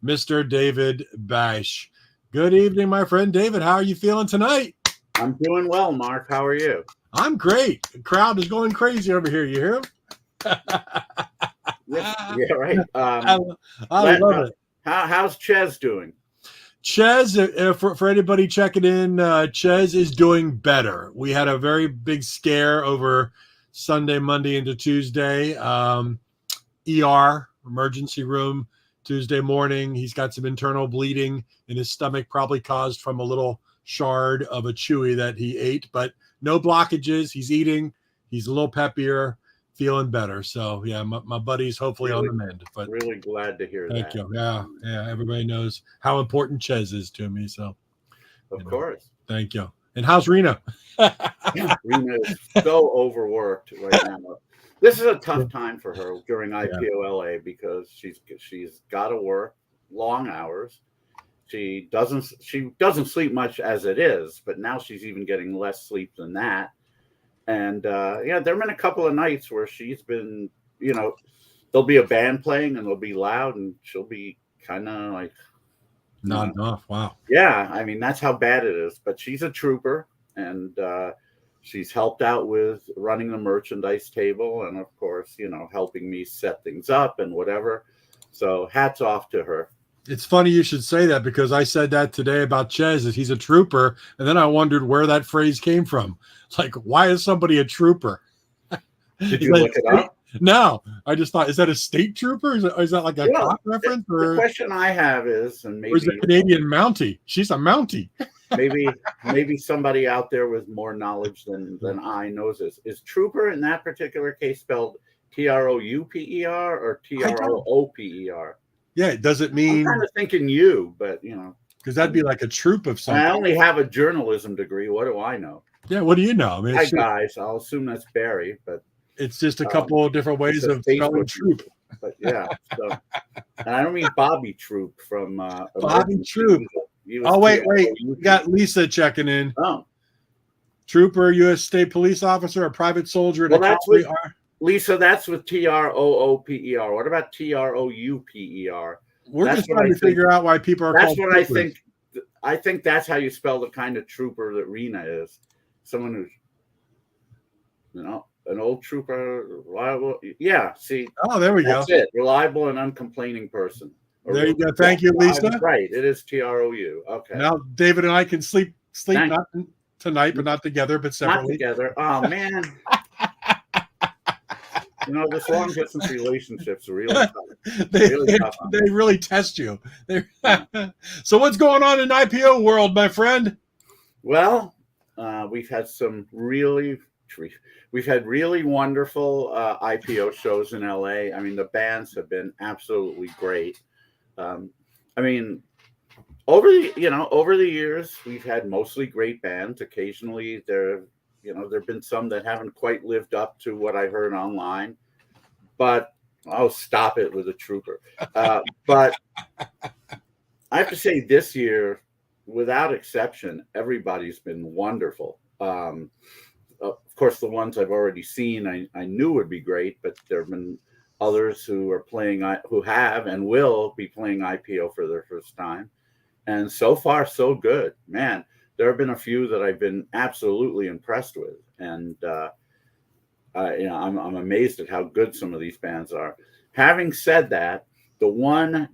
Mr. David Bash. Good evening, my friend David. How are you feeling tonight? I'm doing well, Mark. How are you? I'm great. The crowd is going crazy over here. You hear him? Yeah, right. I love it. How's Ches doing? Ches, for anybody checking in, Ches is doing better. We had a very big scare over Sunday, Monday into Tuesday. ER, emergency room, Tuesday morning. He's got some internal bleeding in his stomach, probably caused from a little shard of a chewy that he ate, but no blockages. He's eating. He's a little peppier, feeling better. So, yeah, my buddy's hopefully really, on the mend. But really glad to hear thank that. you. Yeah. Everybody knows how important Ches is to me. So, of course. Thank you. And how's Rena? Rena is so overworked right now. This is a tough time for her during IPOLA because she's got to work long hours. She doesn't sleep much as it is, but now she's even getting less sleep than that. And there have been a couple of nights where she's been, there'll be a band playing and they'll be loud and she'll be kind of like not enough. Wow. Yeah, I mean that's how bad it is. But she's a trooper, and she's helped out with running the merchandise table, and of course, helping me set things up and whatever. So hats off to her. It's funny you should say that because I said that today about Ches, that he's a trooper, and then I wondered where that phrase came from. It's like, why is somebody a trooper? Did you look it up? No, I just thought, is that a state trooper? Is that like a cop reference? The question I have is, and maybe or is it Canadian Mountie? She's a Mountie. maybe somebody out there with more knowledge than I knows this. Is trooper in that particular case spelled Trouper or Trooper? Yeah, does it mean? I'm kind of thinking you, but because that'd be like a troop of something. I only have a journalism degree. What do I know? Yeah, what do you know? I mean, hi guys, I'll assume that's Barry, but it's just a couple of different ways of spelling troop. But yeah, so, and I don't mean Bobby Troop from Bobby Troop. Oh wait, we got Lisa checking in. Oh, trooper, U.S. State Police officer, a private soldier. Well, that's with Lisa. That's with Trooper. What about Trouper? We're just trying to figure out why people are. That's what I think. I think that's how you spell the kind of trooper that Rena is. Someone who's, an old trooper, reliable. Yeah, see. Oh, there we go. That's it. Reliable and uncomplaining person. There you go. Thank you, Lisa. Right. It is Trou. Okay. Now David and I can sleep not tonight, but not together, but separately. Not together. Oh man. This long distance relationships are really tough. They really test you. So what's going on in IPO world, my friend? Well, we've had really wonderful IPO shows in LA. I mean, the bands have been absolutely great. I mean, over the years, we've had mostly great bands. Occasionally, there've been some that haven't quite lived up to what I heard online. But stop it with a trooper. But I have to say, this year, without exception, everybody's been wonderful. Of course, the ones I've already seen, I knew would be great, but there have been others who have and will be playing IPO for their first time. And so far, so good. Man, there have been a few that I've been absolutely impressed with. And, I'm amazed at how good some of these bands are. Having said that, the one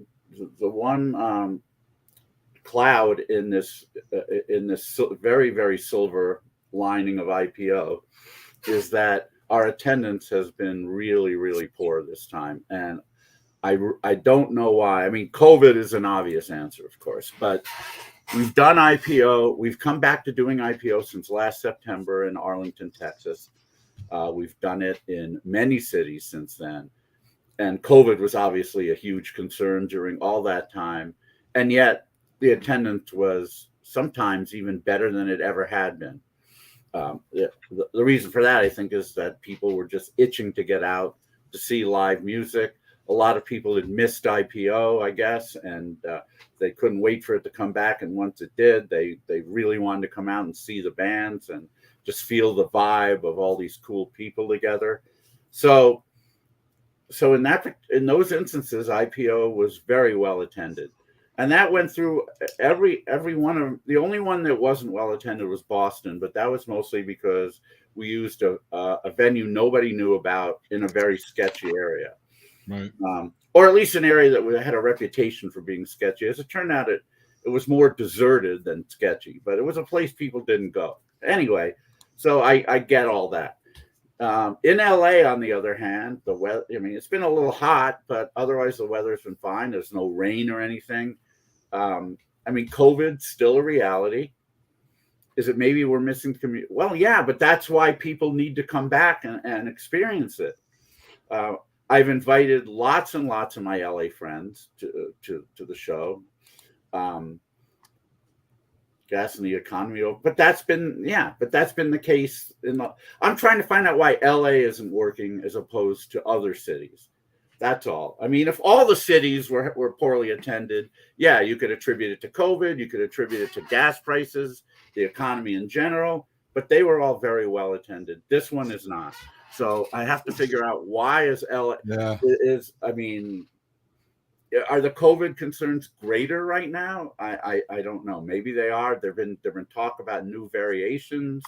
cloud in this very, very silver lining of IPO is that our attendance has been really, really poor this time. And I don't know why. I mean, COVID is an obvious answer, of course, but we've done IPO. We've come back to doing IPO since last September in Arlington, Texas. We've done it in many cities since then. And COVID was obviously a huge concern during all that time. And yet the attendance was sometimes even better than it ever had been. The reason for that, I think, is that people were just itching to get out to see live music. A lot of people had missed IPO, I guess, and they couldn't wait for it to come back. And once it did, they really wanted to come out and see the bands and just feel the vibe of all these cool people together. So in those instances, IPO was very well attended. And that went through every one of the only one that wasn't well attended was Boston, but that was mostly because we used a venue nobody knew about in a very sketchy area, Right. Or at least an area that had a reputation for being sketchy. As it turned out, it was more deserted than sketchy, but it was a place people didn't go anyway. So I get all that. In LA, on the other hand, the weather, I mean, it's been a little hot, but otherwise the weather's been fine. There's no rain or anything. I mean, COVID's still a reality. Is it maybe we're missing community? Well, yeah, but that's why people need to come back and experience it. I've invited lots and lots of my LA friends to the show. Gas in the economy, but that's been the case. I'm trying to find out why LA isn't working as opposed to other cities. That's all. I mean, if all the cities were poorly attended, yeah, you could attribute it to COVID. You could attribute it to gas prices, the economy in general, but they were all very well attended. This one is not. So I have to figure out why is LA I mean, are the COVID concerns greater right now? I don't know. Maybe they are. There've been talk about new variations.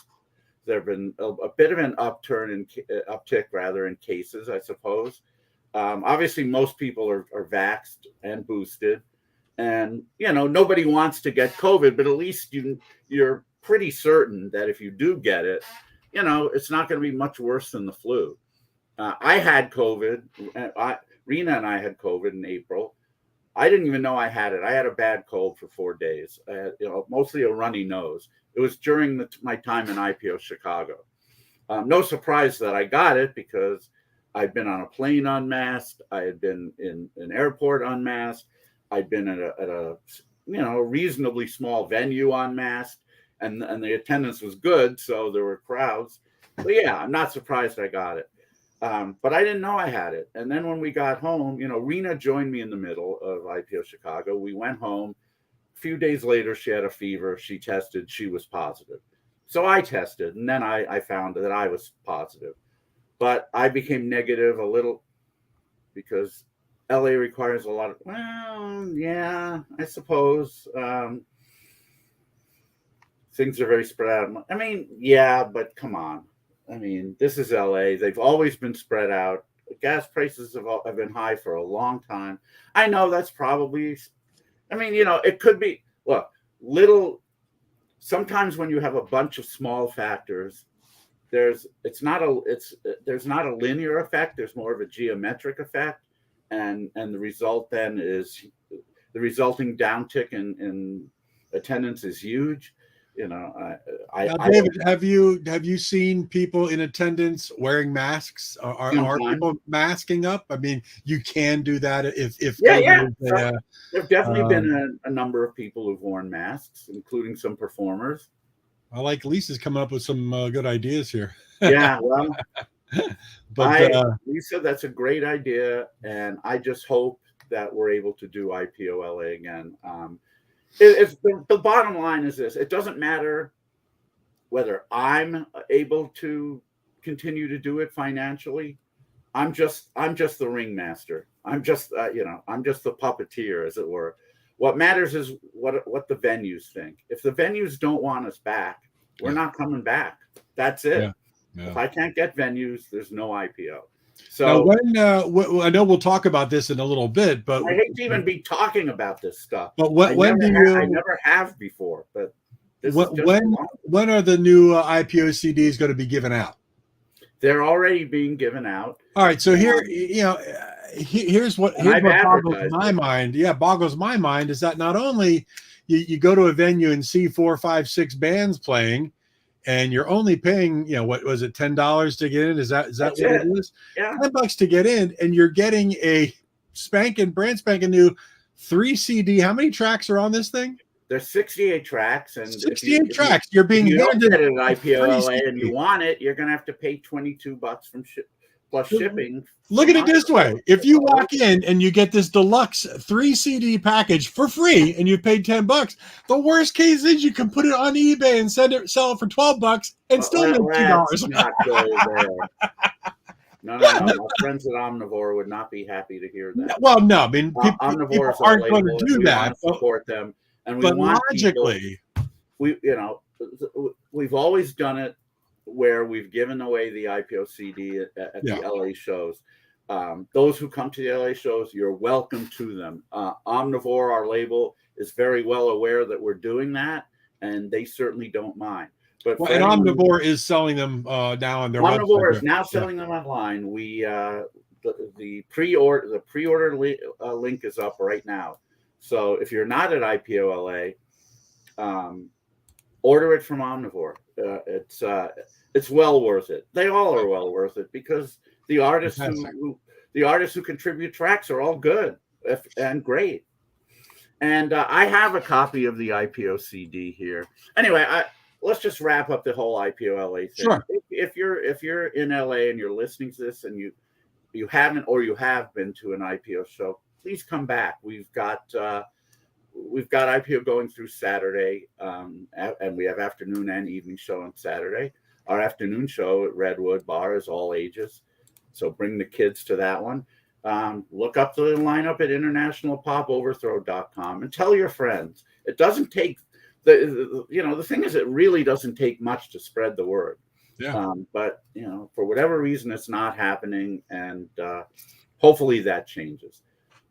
There've been a bit of an uptick rather in cases, I suppose. Obviously, most people are vaxxed and boosted, and nobody wants to get COVID, but at least you're pretty certain that if you do get it, it's not going to be much worse than the flu. I had COVID. Rena and I had COVID in April. I didn't even know I had it. I had a bad cold for 4 days. I had, mostly a runny nose. It was during my time in IPO Chicago. No surprise that I got it because I'd been on a plane unmasked. I had been in an airport unmasked. I'd been at a reasonably small venue unmasked, and the attendance was good, so there were crowds. But yeah, I'm not surprised I got it. But I didn't know I had it. And then when we got home, Rena joined me in the middle of IPO Chicago. We went home. A few days later, she had a fever. She tested. She was positive. So I tested, and then I found that I was positive. But I became negative a little because LA requires a lot of, well, yeah, I suppose. Things are very spread out. I mean, yeah, but come on. I mean, this is LA. They've always been spread out. Gas prices have been high for a long time. I know that's probably, I mean, it could be, look, sometimes when you have a bunch of small factors, there's not a linear effect. There's more of a geometric effect. And the result then is the resulting downtick in attendance is huge. Now, David, have you seen people in attendance wearing masks? Are people masking up? I mean, you can do that if There've definitely been a number of people who've worn masks, including some performers. I like Lisa's coming up with some good ideas here. Yeah, well, but Lisa, that's a great idea, and I just hope that we're able to do IPO LA again. If the bottom line is this, it doesn't matter whether I'm able to continue to do it financially. I'm just the ringmaster. I'm just I'm just the puppeteer, as it were. What matters is what the venues think. If the venues don't want us back, we're not coming back. That's it. Yeah. Yeah. If I can't get venues, there's no IPO. So now I know we'll talk about this in a little bit, but I hate to even be talking about this stuff. But I never have before. But when are the new IPO CDs going to be given out? They're already being given out. All right, so here's what boggles my mind. Yeah, boggles my mind is that not only you go to a venue and see 4, 5, 6 bands playing, and you're only paying, what was it, $10 to get in? Is that what it is? Yeah, $10 to get in, and you're getting a brand spanking new 3 CD. How many tracks are on this thing? There's 68 tracks, and 68 tracks. You're being handed an IPO LA, and you want it, you're gonna have to pay $22 plus shipping. Look at it this way: if you walk in and you get this deluxe 3 CD package for free, and you paid $10, the worst case is you can put it on eBay and sell it for $12 and still make $2. Not go there. No, no, no. My friends at Omnivore would not be happy to hear that. Well, no, I mean, Omnivore people is our aren't going label, to and do we want that, to support them, and we but want people. logically, We've always done it where we've given away the IPO CD at yeah. the LA shows. Those who come to the LA shows, you're welcome to them. Omnivore, our label, is very well aware that we're doing that, and they certainly don't mind. But Well, and Omnivore is selling them now on their website. Omnivore is now selling them online. We the pre-order link is up right now. So if you're not at IPO LA, order it from Omnivore. It's well worth it. They all are well worth it because the artists who contribute tracks are all good and great. And I have a copy of the IPO CD here. Anyway, let's just wrap up the whole IPO LA thing. Sure. If you're in LA and you're listening to this and you haven't or you have been to an IPO show, please come back. We've got IPO going through Saturday, and we have afternoon and evening show on Saturday. Our afternoon show at Redwood Bar is all ages, so bring the kids to that one. Look up the lineup at internationalpopoverthrow.com and tell your friends. It doesn't take the thing is, it really doesn't take much to spread the word. Yeah. But for whatever reason, it's not happening, and hopefully that changes.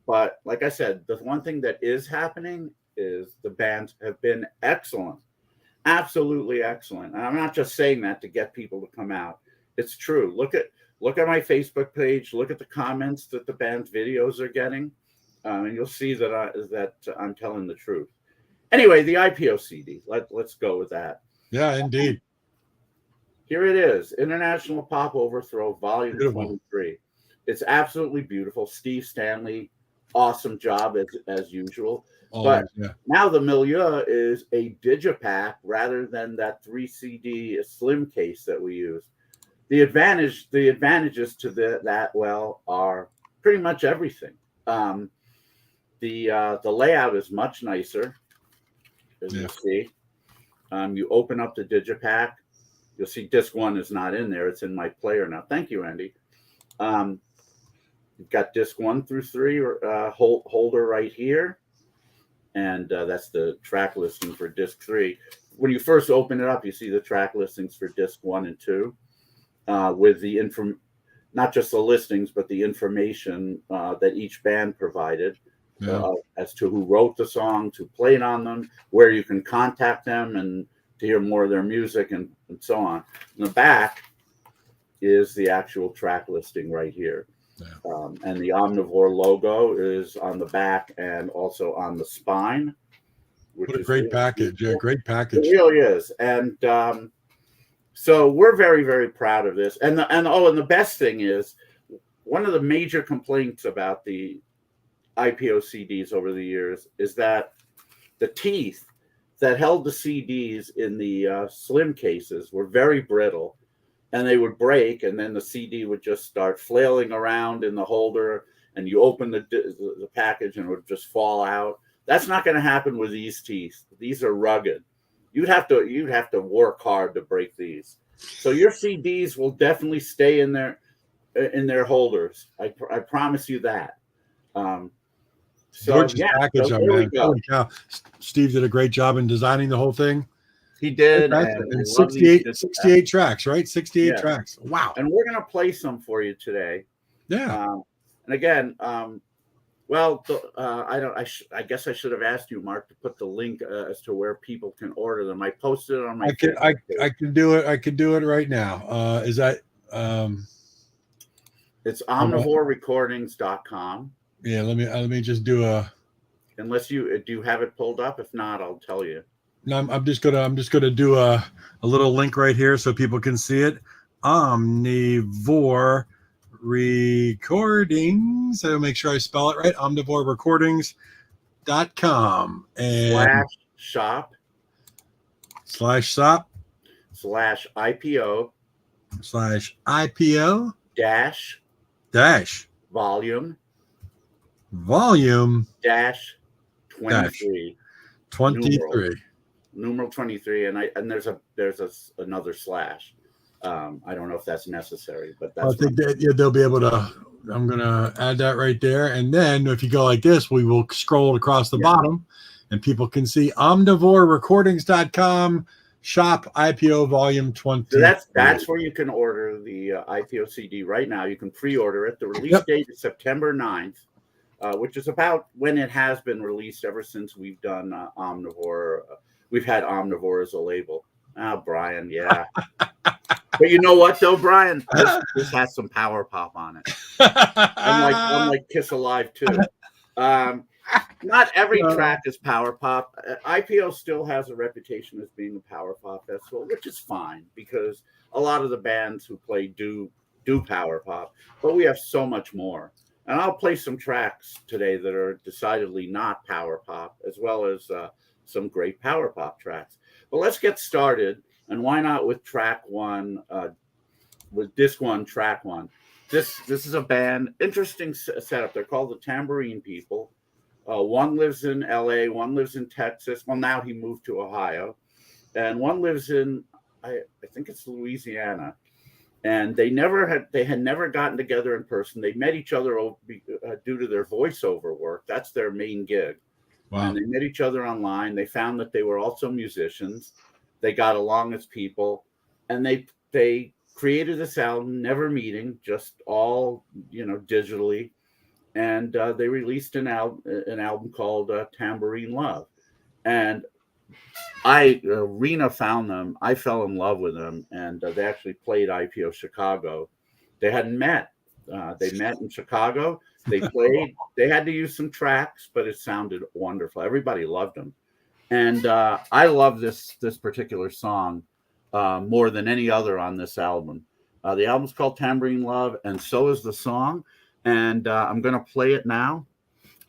But like I said, the one thing that is happening is the bands have been excellent, absolutely excellent. And I'm not just saying that to get people to come out. It's true. Look at my Facebook page. Look at the comments that the band's videos are getting, and you'll see that I'm telling the truth. Anyway, the IPO CD. Let's go with that. Yeah, indeed. Here it is, International Pop Overthrow, Volume 23. It's absolutely beautiful. Steve Stanley, awesome job as usual. But now the milieu is a digipack rather than that 3 CD slim case that we use. The advantages to that are pretty much everything. The layout is much nicer, as you see. You open up the digipack. You'll see disc 1 is not in there. It's in my player now. Thank you, Andy. You've got disc 1 through 3 holder right here. And that's the track listing for disc 3. When you first open it up, you see the track listings for disc 1 and 2 with the not just the listings, but the information that each band provided as to who wrote the songs, who played on them, where you can contact them and to hear more of their music and so on. In the back is the actual track listing right here. Yeah. And the Omnivore logo is on the back and also on the spine. What a great package. Beautiful. Yeah, great package. It really is. And so we're very, very proud of this. And the best thing is, one of the major complaints about the IPO CDs over the years is that the teeth that held the CDs in the slim cases were very brittle, and they would break, and then the CD would just start flailing around in the holder, and you open the package and it would just fall out. That's not going to happen with these teeth. These are rugged. You'd have to work hard to break these. So your CDs will definitely stay in their holders. I promise you that. Gorgeous package, man. Holy cow. Steve did a great job in designing the whole thing. He did. And 68 tracks, right? 68 tracks. Wow. And we're going to play some for you today. Yeah. And again, I guess I should have asked you, Mark, to put the link as to where people can order them. I posted it on my I can do it. I can do it right now. Is that it's omnivorerecordings.com. Yeah, let me just do a. Unless do you have it pulled up? If not, I'll tell you. No, I'm just gonna do a little link right here so people can see it. Omnivore Recordings. I'll make sure I spell it right. OmnivoreRecordings.com and /shop /IPO dash volume 23 numeral 23, and there's another slash. I don't know if that's necessary, but I that's think that they'll be able to. I'm going to add that right there. And then if you go like this, we will scroll across the bottom and people can see omnivorerecordings.com shop IPO volume 20. So that's where you can order the IPO CD right now. You can pre-order it. The release date is September 9th, which is about when it has been released ever since we've done Omnivore. We've had Omnivore as a label. Brian, yeah. But you know what, though, Brian? This has some power pop on it. Unlike Kiss Alive, too. Not every track is power pop. IPO still has a reputation as being a power pop festival, which is fine because a lot of the bands who play do power pop, but we have so much more. And I'll play some tracks today that are decidedly not power pop, as well as some great power pop tracks. But let's get started. And why not with track one, with disc one, track one. This is a band, interesting setup. They're called the Tambourine People. One lives in LA, one lives in Texas. Well, now he moved to Ohio. And one lives in, I think it's Louisiana. And they had never gotten together in person. They met each other due to their voiceover work. That's their main gig. Wow. And they met each other online. They found that they were also musicians. They got along as people, and they created this album, never meeting, just all digitally, and they released an album called Tambourine Love. And Rena found them. I fell in love with them, and they actually played IPO Chicago. They hadn't met. They met in Chicago. They played. They had to use some tracks, but it sounded wonderful. Everybody loved them. And I love this particular song more than any other on this album. The album's called Tambourine Love, and so is the song. And I'm going to play it now.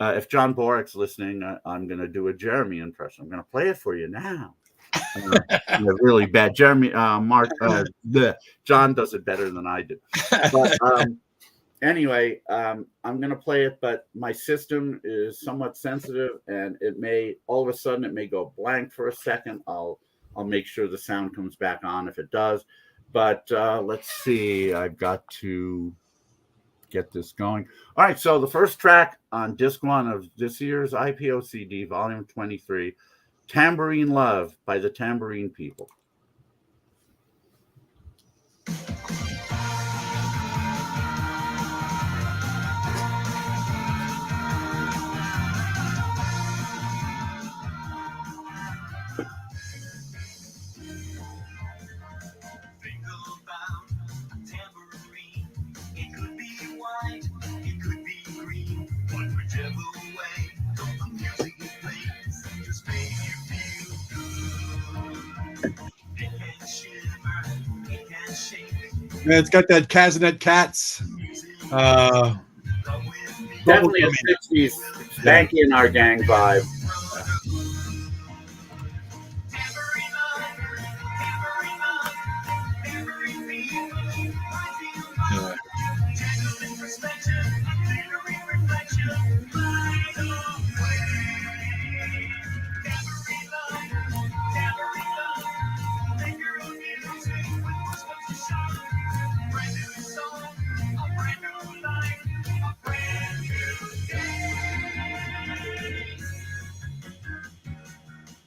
If John Borek's listening, I'm going to do a Jeremy impression. I'm going to play it for you now. Really bad. Jeremy, John does it better than I do. But anyway, I'm going to play it, but my system is somewhat sensitive, and it may all of a sudden it may go blank for a second. I'll make sure the sound comes back on if it does. But let's see. I've got to get this going. All right. So the first track on disc one of this year's IPO CD, volume 23, Tambourine Love by the Tambourine People. Yeah, it's got that Cazanet Cats. Definitely a 60s Spanky and Our Gang vibe. Yeah.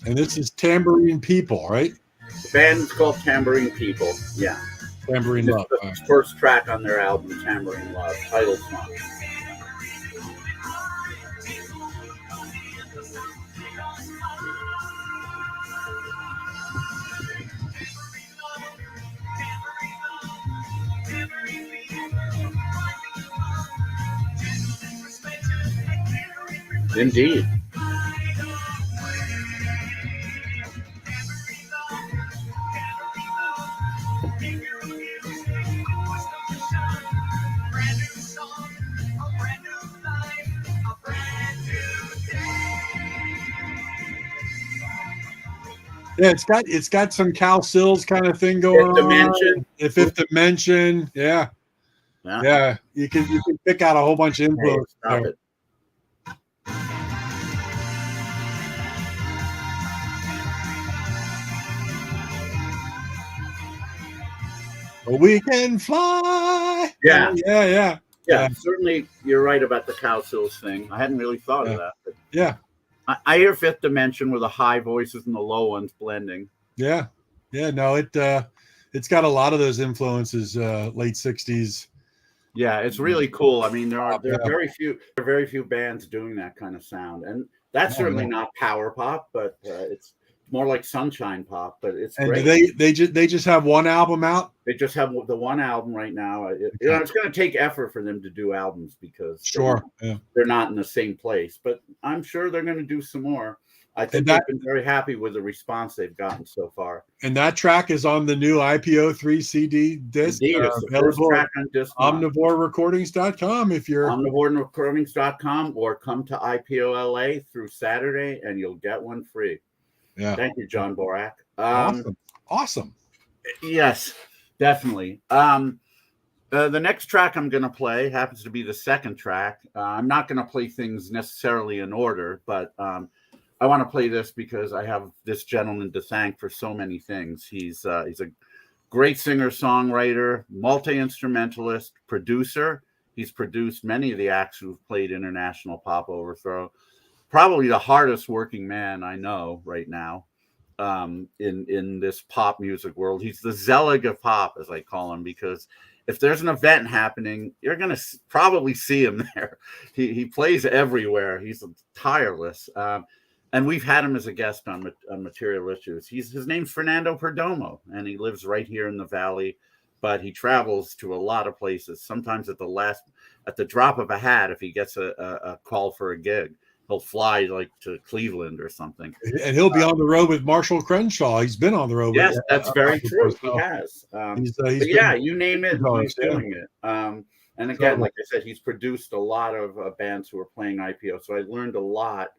And this is Tambourine People, right? The band is called Tambourine People. Yeah. Tambourine Love. The first track on their album, Tambourine Love, title song. Indeed. Yeah, it's got some Cal Sills kind of thing going on. Fifth Dimension. Yeah. Yeah. You can pick out a whole bunch of influence. Hey, We can fly. Yeah. Yeah. Certainly, you're right about the Cow Sills thing. I hadn't really thought of that. But Yeah. I hear Fifth Dimension with the high voices and the low ones blending. Yeah. No, it's got a lot of those influences, late 60s. Yeah, it's really cool. I mean, there are very few bands doing that kind of sound, and that's certainly not power pop, but it's more like sunshine pop. But it's And great. do they just have one album out? They just have the one album right now. It's going to take effort for them to do albums because they're not in the same place. But I'm sure they're going to do some more. I think they've been very happy with the response they've gotten so far. And that track is on the new IPO 3 CD disc. Indeed, it's the first track on disc. OmnivoreRecordings.com if you're OmnivoreRecordings.com, or come to IPO LA through Saturday and you'll get one free. Yeah. Thank you, John Borak. Awesome. Yes, definitely. The next track I'm going to play happens to be the second track. I'm not going to play things necessarily in order, but I want to play this because I have this gentleman to thank for so many things. He's a great singer-songwriter, multi-instrumentalist, producer. He's produced many of the acts who've played International Pop Overthrow. Probably the hardest working man I know right now in this pop music world. He's the Zelig of pop, as I call him, because if there's an event happening, you're going to probably see him there. He plays everywhere. He's tireless. And we've had him as a guest on Material Issues. His name's Fernando Perdomo, and he lives right here in the Valley, but he travels to a lot of places. Sometimes at the drop of a hat, if he gets a call for a gig, he'll fly like to Cleveland or something. And he'll be on the road with Marshall Crenshaw. He's been on the road. Yes, that's very true. He has. You name it, he's doing it. And again, like I said, he's produced a lot of bands who are playing IPO. So I learned a lot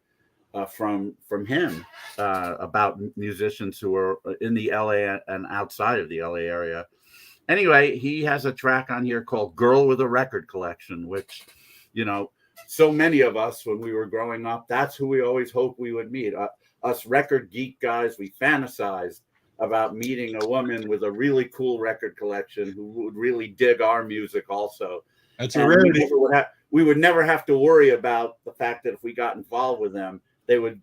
from him about musicians who are in the LA and outside of the LA area. Anyway, he has a track on here called Girl with a Record Collection, which, so many of us when we were growing up, that's who we always hoped we would meet. Us record geek guys, we fantasized about meeting a woman with a really cool record collection who would really dig our music also. That's a rarity. We would never have to worry about the fact that if we got involved with them, they would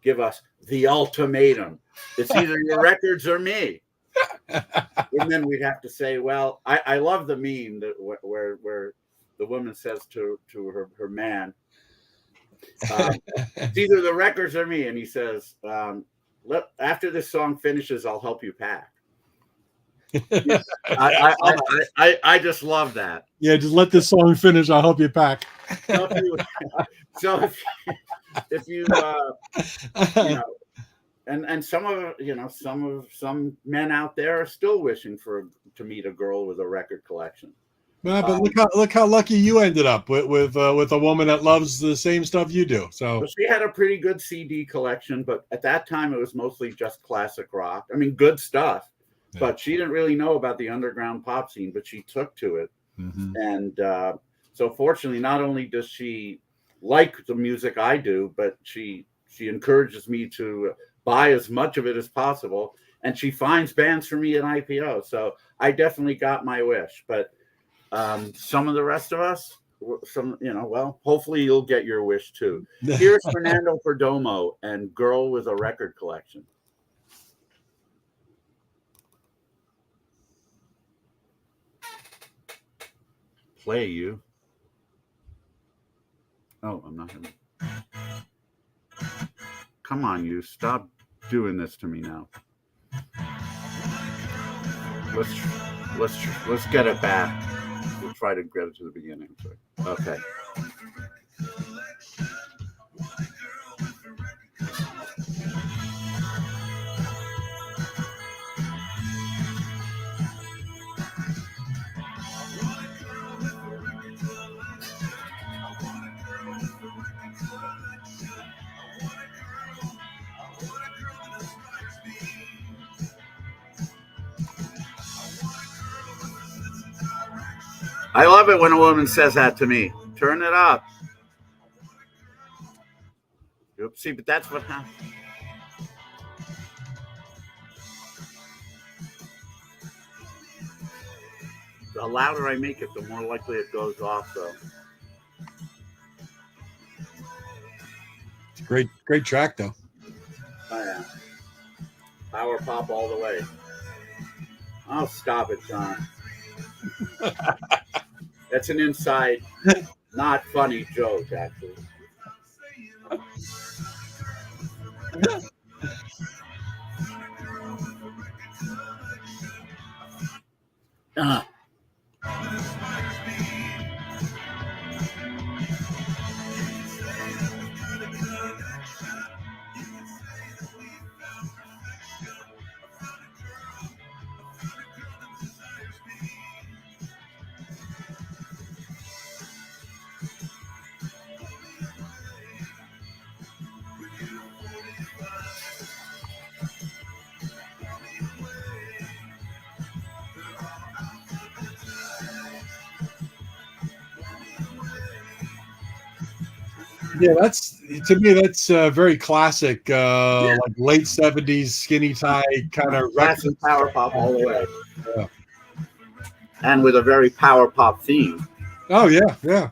give us the ultimatum. It's either your records or me. And then we'd have to say, well, I love the meme that where the woman says to her man, it's either the records or me. And he says, after this song finishes, I'll help you pack. I just love that. Yeah, just let this song finish. I'll help you pack. So if you and some men out there are still wishing to meet a girl with a record collection. Well, but look how lucky you ended up with a woman that loves the same stuff you do. So she had a pretty good CD collection, but at that time it was mostly just classic rock. I mean, good stuff, but she didn't really know about the underground pop scene, but she took to it. Mm-hmm. And so fortunately, not only does she like the music I do, but she encourages me to buy as much of it as possible, and she finds bands for me at IPO. So I definitely got my wish. But some of the rest of us, hopefully you'll get your wish too. Here's Fernando Perdomo and Girl with a Record Collection. Play you. Oh, I'm not gonna. Come on, you stop doing this to me now. Let's get it back. We'll try to get it to the beginning. Okay. I love it when a woman says that to me. Turn it up. See, but that's what happened. the louder I make it, the more likely it goes off. Though. It's a great track though. Oh yeah, power pop all the way. Oh, stop it, John. That's an inside, not funny joke, actually. Uh. Yeah, that's to me. That's very classic, like late '70s skinny tie kind of Classic power pop all the way, yeah. And with a very power pop theme. Oh yeah, yeah.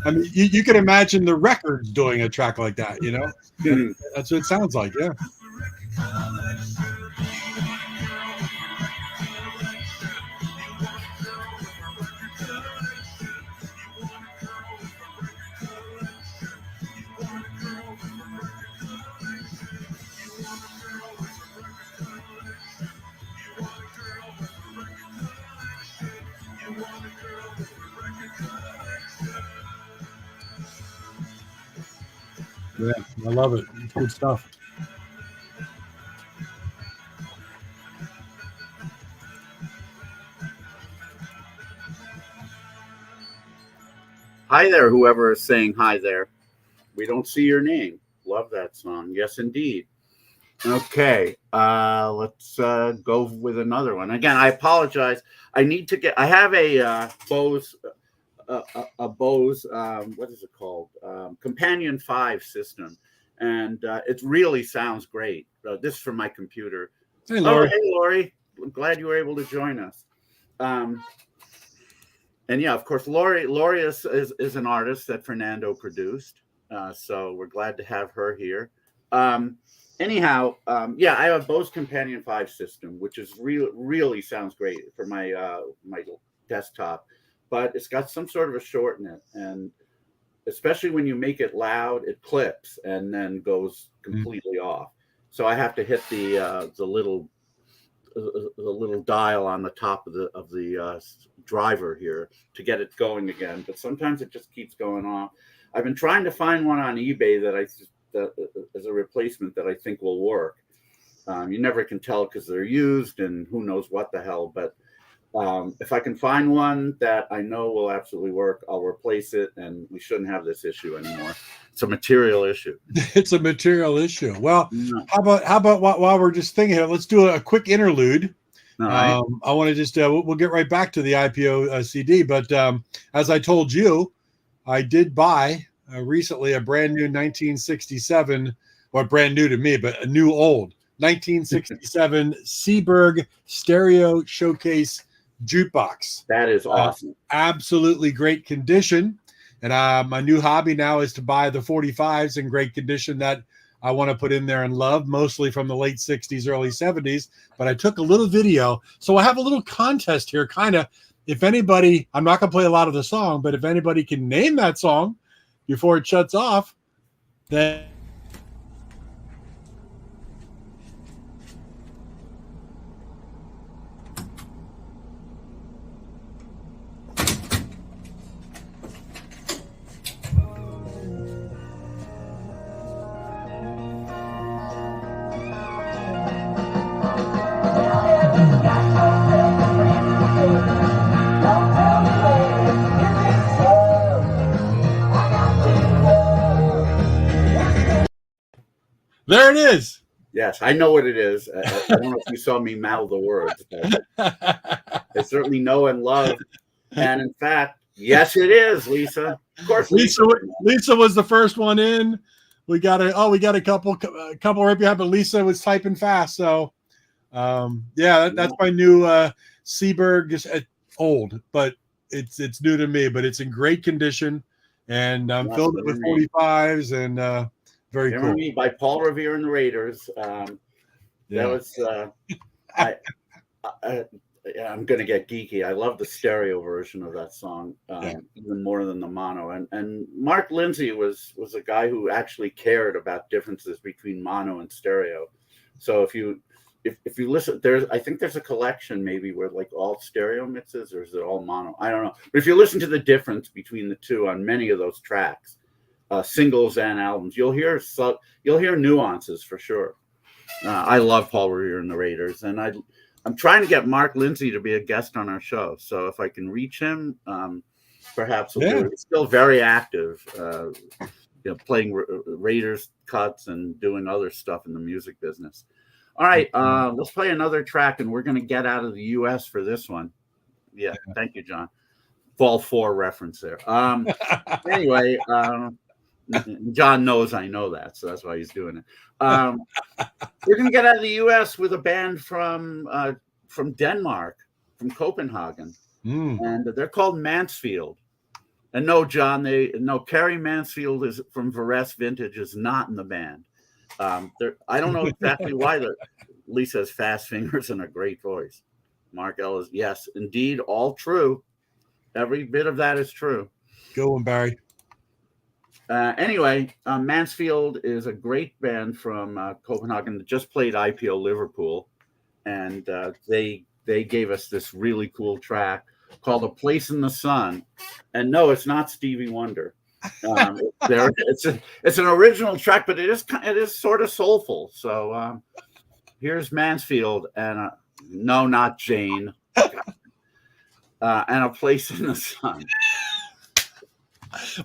I mean, you can imagine the Records doing a track like that. You know, that's what it sounds like. Yeah. Yeah, I love it. It's good stuff. Hi there, whoever is saying hi there. We don't see your name. Love that song. Yes, indeed. Okay, let's go with another one. Again, I apologize. I need to get. I have a Bose, Bose. What is it called? Companion 5 system, and it really sounds great. This is from my computer. Hey, Lori. Oh, hey, Lori. I'm glad you were able to join us. And yeah, of course, Lori is an artist that Fernando produced. So we're glad to have her here. Anyhow, yeah, I have a Bose Companion 5 system, which is really sounds great for my my desktop, but it's got some sort of a short in it, and especially when you make it loud, it clips and then goes completely off. So I have to hit the little dial on the top of the driver here to get it going again. But sometimes it just keeps going off. I've been trying to find one on eBay that as a replacement that I think will work. You never can tell because they're used and who knows what the hell. But if I can find one that I know will absolutely work, I'll replace it, and we shouldn't have this issue anymore. It's a material issue. It's a material issue. Well, how about while we're just thinking here, let's do a quick interlude. All right. I want to just we'll get right back to the IPO CD, but as I told you, I did buy recently a brand new 1967, or brand new to me, but a new old 1967 Seaberg stereo showcase jukebox. That is awesome. Absolutely great condition. And my new hobby now is to buy the 45s in great condition that I want to put in there and love, mostly from the late 60s, early 70s. But I took a little video. So I have a little contest here, kind of. If anybody, I'm not going to play a lot of the song, but if anybody can name that song before it shuts off, then there it is. Yes, I know what it is. I don't know if you saw me mouth the words, but I certainly know and love. And in fact, yes, it is, Lisa. Of course, Lisa was the first one in. We got a couple right behind, but Lisa was typing fast. So, yeah, that's my new Seaberg old, but it's new to me. But it's in great condition, and I'm filled it with 45s, and very Remember cool. Me by Paul Revere and the Raiders. That was I'm going to get geeky. I love the stereo version of that song even more than the mono. And Mark Lindsay was a guy who actually cared about differences between mono and stereo. So if you listen, I think there's a collection maybe where like all stereo mixes, or is it all mono? I don't know. But if you listen to the difference between the two on many of those tracks, singles and albums, you'll hear nuances for sure. I love Paul Revere and the Raiders, and I'm trying to get Mark Lindsay to be a guest on our show. So if I can reach him, perhaps we'll do it. He's still very active, playing Raiders cuts and doing other stuff in the music business. All right, let's play another track, and we're going to get out of the U.S. for this one. Yeah, thank you, John. Fall 4 reference there. Anyway, John knows I know that, so that's why he's doing it. We're going to get out of the U.S. with a band from Denmark, from Copenhagen, and they're called Mansfield. And no, John, Carrie Mansfield is from Varese Vintage is not in the band. I don't know exactly why. Lisa has fast fingers and a great voice. Mark Ellis, yes, indeed, all true. Every bit of that is true. Go on, Barry. Anyway, Mansfield is a great band from Copenhagen that just played IPO Liverpool, and they gave us this really cool track called "A Place in the Sun." And no, it's not Stevie Wonder. It's an original track, but it is sort of soulful. So here's Mansfield, and no, not Jane, and "A Place in the Sun."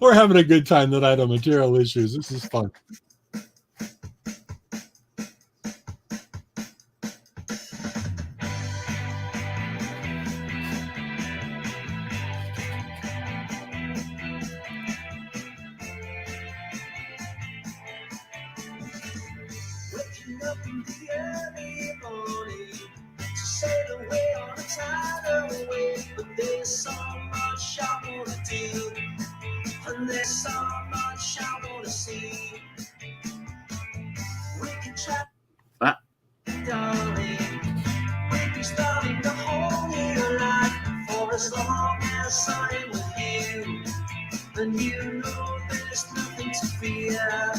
We're having a good time tonight on Material Issues. This is fun. Waking up in the early morning to sail away on a tidal wave, but there's so much I wanna do. And there's so much I want to see. We can try, darling. We can start a whole new life for as long as I'm with you. And you know there's nothing to fear.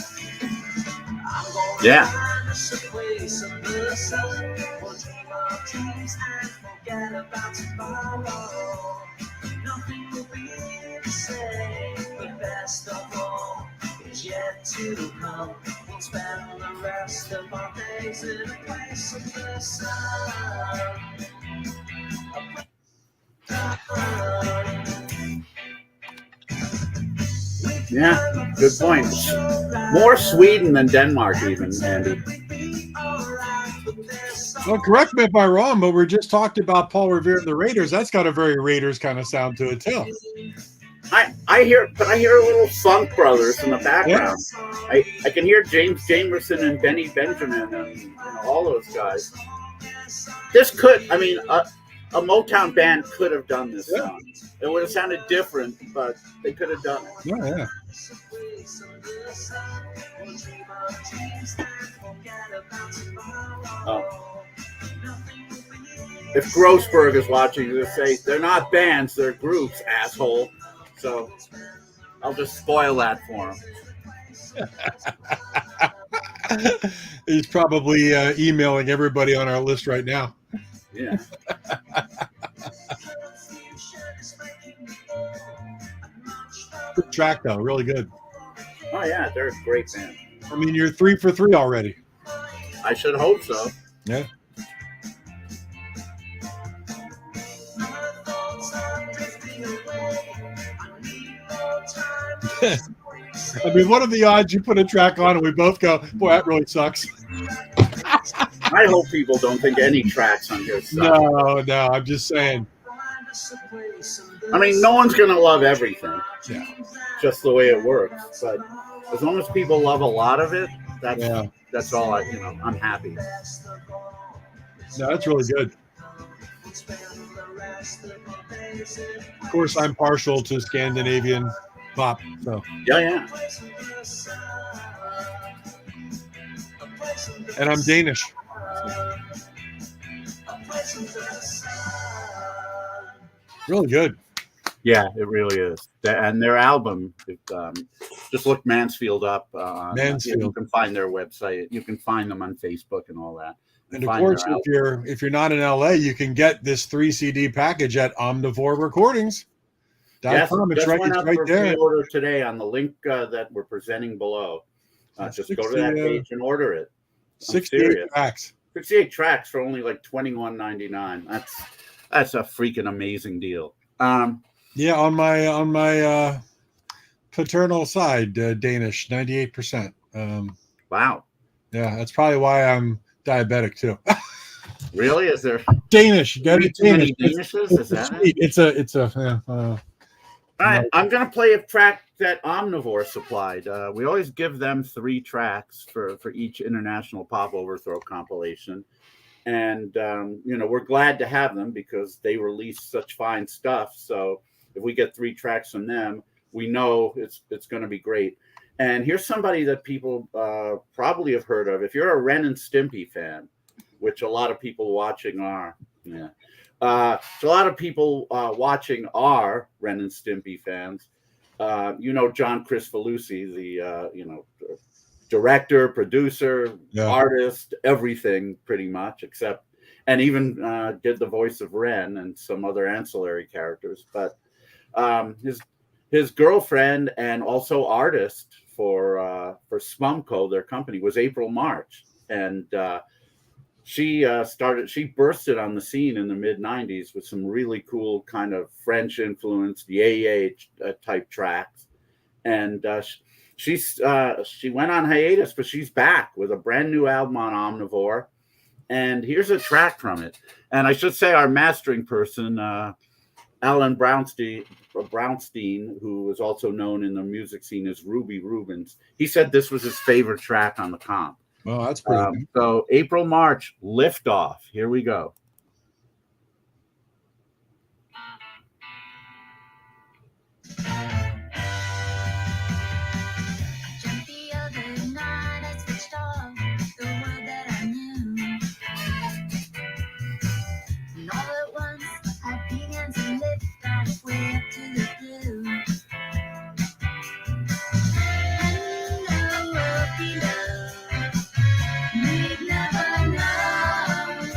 I'm gonna find us a place under the sun. We'll dream our dreams and forget about tomorrow. Nothing will be the same. The best of all is yet to come. We'll spend the rest of our days in a place of the sun. Yeah, good point. More Sweden than Denmark, even, Andy. Well, correct me if I'm wrong, but we just talked about Paul Revere and the Raiders. That's got a very Raiders kind of sound to it too. I hear a little Funk Brothers in the background. Yeah. I can hear James Jamerson and Benny Benjamin and all those guys. This could, a Motown band could have done this song. It would have sounded different, but they could have done it. Yeah. If Grossberg is watching, they'll say they're not bands, they're groups, asshole. So I'll just spoil that for him. He's probably emailing everybody on our list right now. Yeah. Good track though, really good. Oh yeah, they're a great band. I mean, you're 3 for 3 already. I should hope so. Yeah. I mean, what are the odds you put a track on and we both go, boy, that really sucks? I hope people don't think any tracks on here suck. No, I'm just saying. I mean, no one's going to love everything. Yeah. Just the way it works. But as long as people love a lot of it, that's all I'm happy. No, that's really good. Of course, I'm partial to Scandinavian pop. So, Yeah. and I'm Danish. Really good. Yeah, it really is. And their album, just look Mansfield up. Mansfield. You can find their website. You can find them on Facebook and all that. And of course, if you're not in LA, you can get this 3 CD package at Omnivore Recordings. Yes, it's right there. Pre-order today on the link that we're presenting below. Just go to that page and order it. 68 tracks. 68 tracks for only like $21.99. That's a freaking amazing deal. Yeah, on my paternal side, Danish, 98%. Wow. Yeah, that's probably why I'm diabetic too. Really? Is there Danish? You got it. Danish. It's a. All right, I'm going to play a track that Omnivore supplied. We always give them 3 tracks for each International Pop Overthrow compilation. And, we're glad to have them because they release such fine stuff. So if we get 3 tracks from them, we know it's going to be great. And here's somebody that people probably have heard of. If you're a Ren and Stimpy fan, which a lot of people watching are, so a lot of people watching are Ren and Stimpy fans. John Cristofalusi, the director, producer, artist, everything pretty much, and even did the voice of Ren and some other ancillary characters. But his girlfriend and also artist for Smumco, their company, was April March, and she bursted on the scene in the mid-90s with some really cool kind of French influenced yay type tracks. And she went on hiatus, but she's back with a brand new album on Omnivore. And here's a track from it. And I should say our mastering person, Alan Brownstein, who is also known in the music scene as Ruby Rubens, he said this was his favorite track on the comp. Oh, that's pretty good. So April March, Lift Off. Here we go.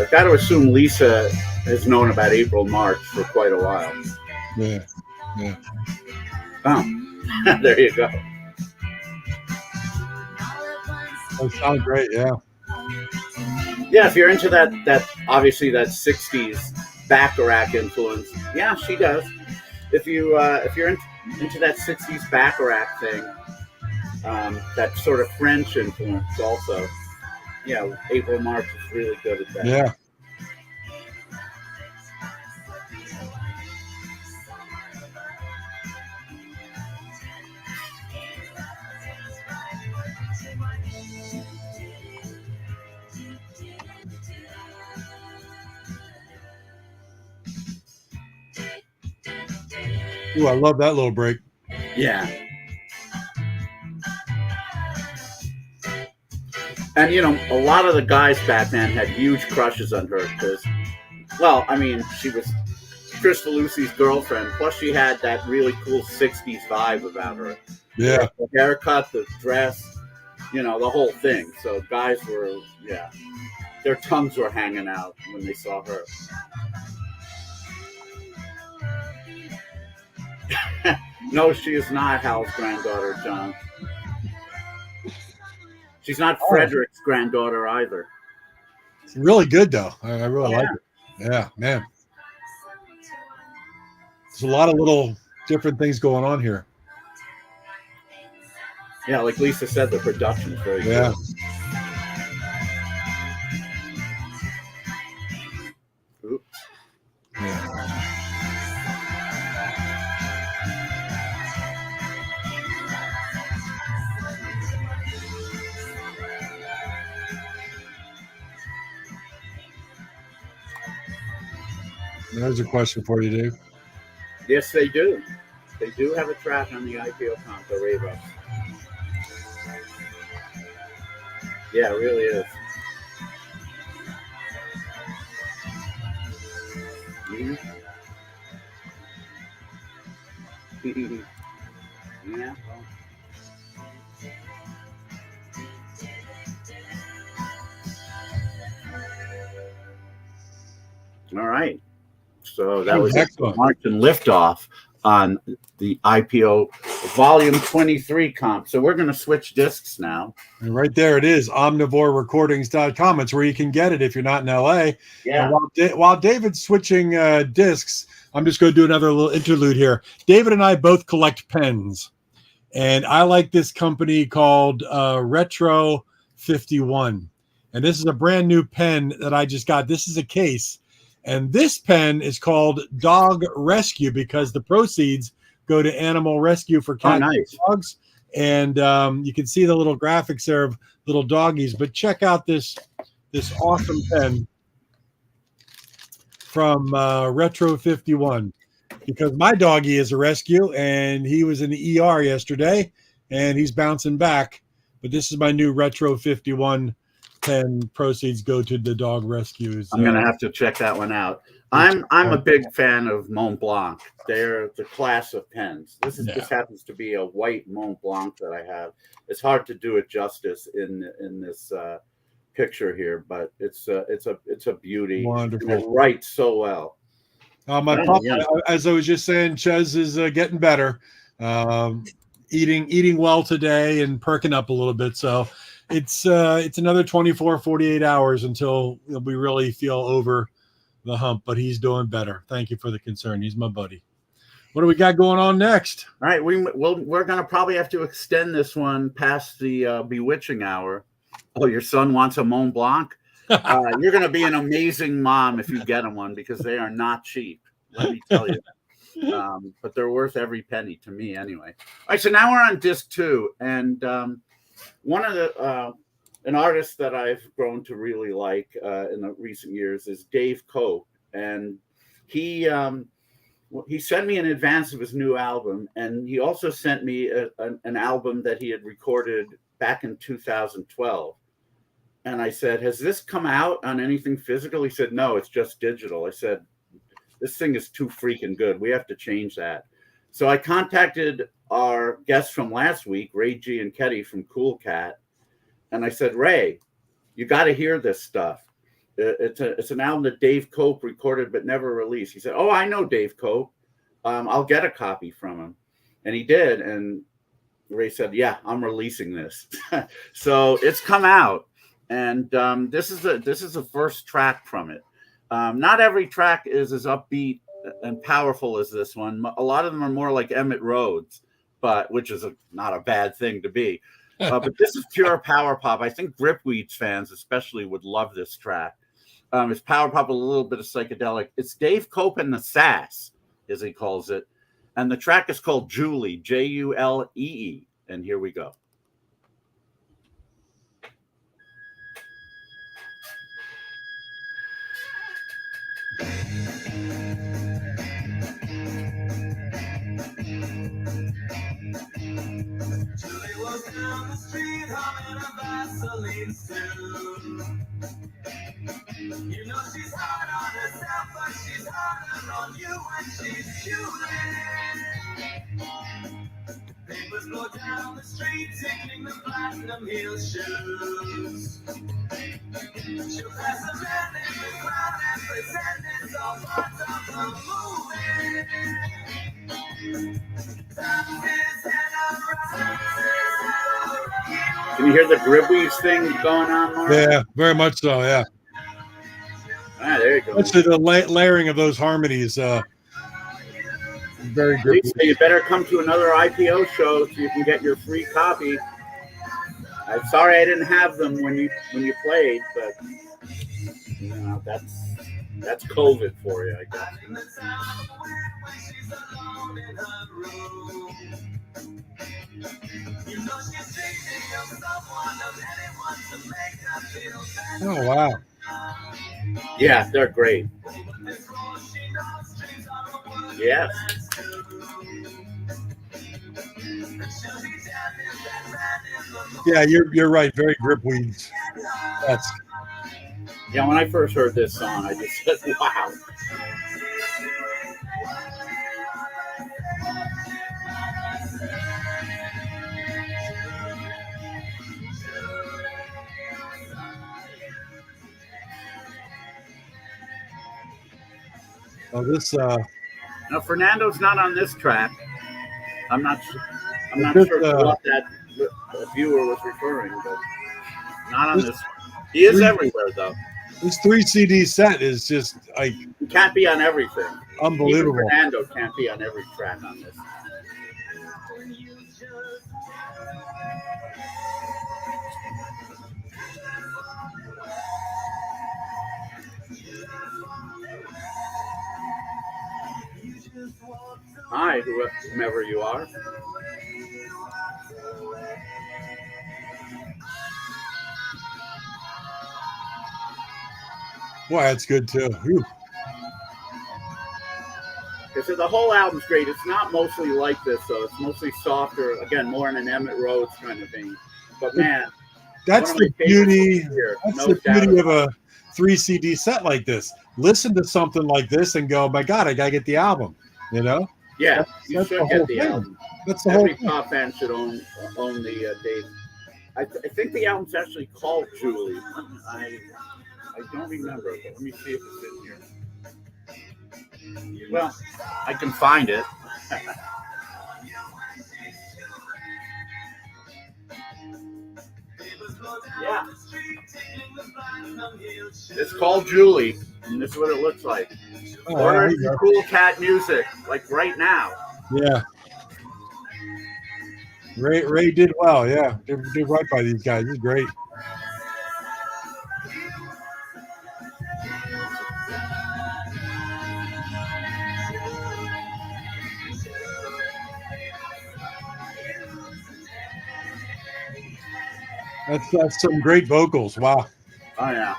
I've got to assume Lisa has known about April March for quite a while. Yeah. Oh, there you go. That sounds great. Yeah. Yeah, if you're into that obviously that 60s Bacharach influence, yeah, she does. If you're into that 60s Bacharach thing, that sort of French influence also. Yeah, April March is really good at that. Yeah. Ooh, I love that little break. Yeah. And, a lot of the guys back then had huge crushes on her because, she was Cristofalusi's girlfriend. Plus, she had that really cool 60s vibe about her. Yeah. The haircut, the dress, the whole thing. So guys were, their tongues were hanging out when they saw her. No, she is not Hal's granddaughter, John. She's not Frederick's granddaughter either. It's really good, though. I really like it. Yeah, man. There's a lot of little different things going on here. Yeah, like Lisa said, the production is very good. Oops. Yeah. There's a question for you, Dave. Yes, they do. They do have a track on the IPO comp, the Rave-Ups. Yeah, it really is. Yeah. All right. So that was excellent. March and liftoff on the IPO Volume 23 comp. So we're going to switch discs now. And right there it is, omnivorerecordings.com. It's where you can get it if you're not in LA. Yeah. And while David's switching discs, I'm just going to do another little interlude here. David and I both collect pens. And I like this company called Retro 51. And this is a brand new pen that I just got. This is a case. And this pen is called Dog Rescue because the proceeds go to animal rescue for cats and dogs. And you can see the little graphics there of little doggies. But check out this awesome pen from Retro 51. Because my doggy is a rescue, and he was in the ER yesterday, and he's bouncing back. But this is my new Retro 51 pen. Proceeds go to the dog rescues. I'm going to have to check that one out. I'm a big fan of Mont Blanc. They're the class of pens. This happens to be a white Mont Blanc that I have. It's hard to do it justice in this picture here, but it's a beauty. Wonderful. It writes so well. My puppy, as I was just saying, Ches is getting better, eating well today and perking up a little bit. So it's another 24, 48 hours until we really feel over the hump, but he's doing better. Thank you for the concern. He's my buddy. What do we got going on next? All right, we're going to probably have to extend this one past the bewitching hour. Oh, your son wants a Mont Blanc? You're going to be an amazing mom if you get him one because they are not cheap. Let me tell you. But they're worth every penny to me anyway. All right, so now we're on disc 2. And one of the an artist that I've grown to really like in the recent years is Dave Cope. And he sent me in advance of his new album. And he also sent me an album that he had recorded back in 2012. And I said, has this come out on anything physical? He said, no, it's just digital. I said, this thing is too freaking good. We have to change that. So I contacted our guests from last week, Ray G and Ketty from Cool Cat. And I said, Ray, you got to hear this stuff. It's an album that Dave Cope recorded but never released. He said, oh, I know Dave Cope. I'll get a copy from him. And he did. And Ray said, yeah, I'm releasing this. So it's come out. And this is the first track from it. Not every track is as upbeat and powerful as this one. A lot of them are more like Emmett Rhodes, which is not a bad thing to be. But this is pure power pop. I think Gripweeds fans especially would love this track. It's power pop with a little bit of psychedelic. It's Dave Cope and the Sass, as he calls it. And the track is called Julie, Julee. And here we go. Julie was down the street humming a Vaseline stew. You know she's hard on herself, but she's harder on you when she's Julie. Papers blow down the street, ticking the platinum heel shoes. She'll pass a man in the crowd and pretend it's all part of the movie. Can you hear the Gripweeds thing going on, Mark? Yeah, very much so, yeah. Ah, there you go. That's the layering of those harmonies. Very good. Lisa, you better come to another IPO show so you can get your free copy. I'm sorry I didn't have them when you played, but you know, that's COVID for you, I guess. Oh, wow. Yeah, they're great. Yes. Yeah, you're right. Very gripweeds. That's Yeah, when I first heard this song, I just said, wow. this. Now, Fernando's not on this track. I'm not This, sure to what that viewer was referring, but not on this. He is everywhere, though. This 3 CD set is just like He can't be on everything. unbelievable. Even Fernando can't be on every track on this. Hi, whomever you are. Boy, that's good too. Whew. So the whole album's great. It's not mostly like this, though. It's mostly softer. Again, more in an Emmett Rhodes kind of thing. But man, That's the beauty. That's the beauty of a 3 CD set like this. Listen to something like this and go, "My God, I gotta get the album." You know? Yeah, you should get the album. That's the whole Every pop fan should own the Dave. I think the album's actually called Julie. I don't remember, but let me see if it's in here. Well, I can find it. Yeah. It's called Julie, and this is what it looks like. Order some Cool Cat music, like right now. Yeah. Ray did well, yeah. Did right by these guys. He's great. That's some great vocals. Wow. Oh yeah.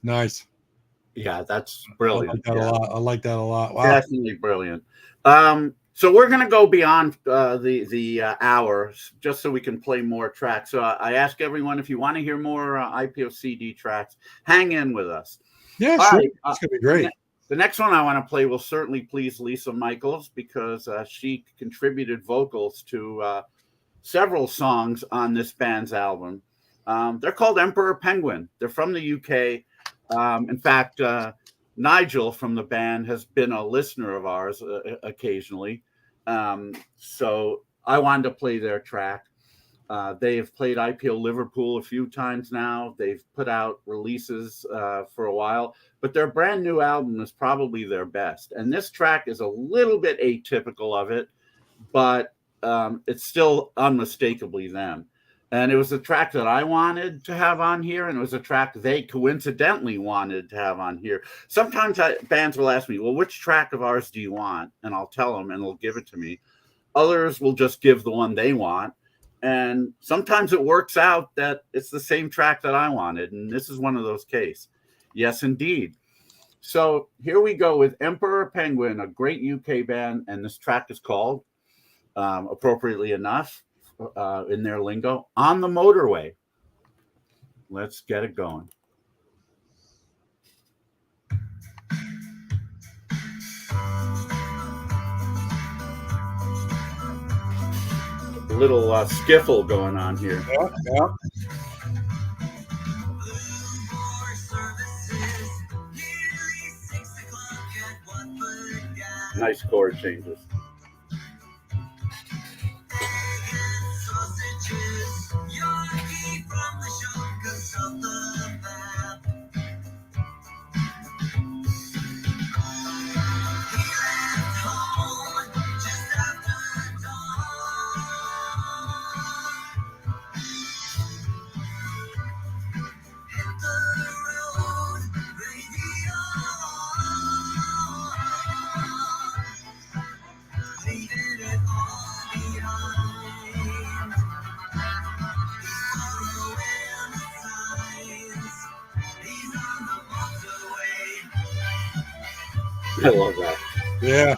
Nice. Yeah, that's brilliant. I like that a lot. I like that a lot. Wow. Definitely brilliant. So we're going to go beyond the hour just so we can play more tracks. So I ask everyone, if you want to hear more IPO CD tracks, hang in with us. Yeah, All sure. right, It's going to be great. The next one I want to play will certainly please Lisa Michaels because she contributed vocals to several songs on this band's album. They're called Emperor Penguin. They're from the UK. In fact, Nigel from the band has been a listener of ours occasionally. So I wanted to play their track. They have played IPO Liverpool a few times now. They've put out releases for a while, but their brand new album is probably their best. And this track is a little bit atypical of it, but it's still unmistakably them. And it was a track that I wanted to have on here, and it was a track they coincidentally wanted to have on here. Sometimes bands will ask me, well, which track of ours do you want? And I'll tell them, and they'll give it to me. Others will just give the one they want. And sometimes it works out that it's the same track that I wanted, and this is one of those cases. Yes, indeed. So here we go with Emperor Penguin, a great UK band, and this track is called, appropriately enough, in their lingo, On the Motorway. Let's get it going. A little skiffle going on here. Yeah. Nice chord changes. I love that. Yeah.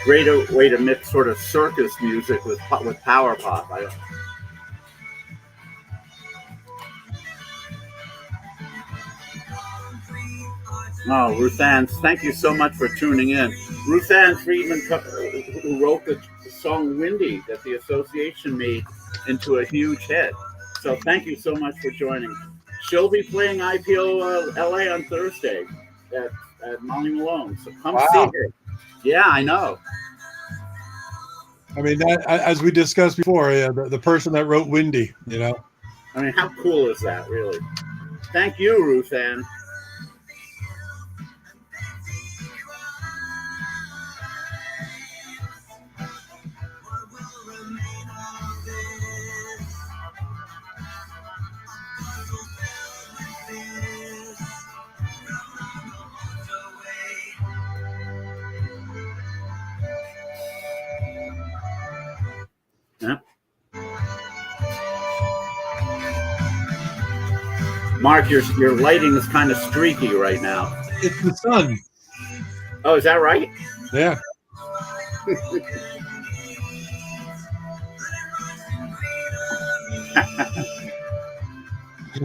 Great way to mix sort of circus music with power pop. Oh, Ruthann, thank you so much for tuning in. Ruthann Friedman, who wrote the song Windy that the association made into a huge hit. So thank you so much for joining. She'll be playing IPO LA on Thursday at Molly Malone. So come see her. Yeah, I know. I mean, that, as we discussed before, the person that wrote Windy, you know. I mean, how cool is that, really? Thank you, Ruthann. Yeah. Mark, your lighting is kind of streaky right now. It's the sun. Oh, is that right? Yeah.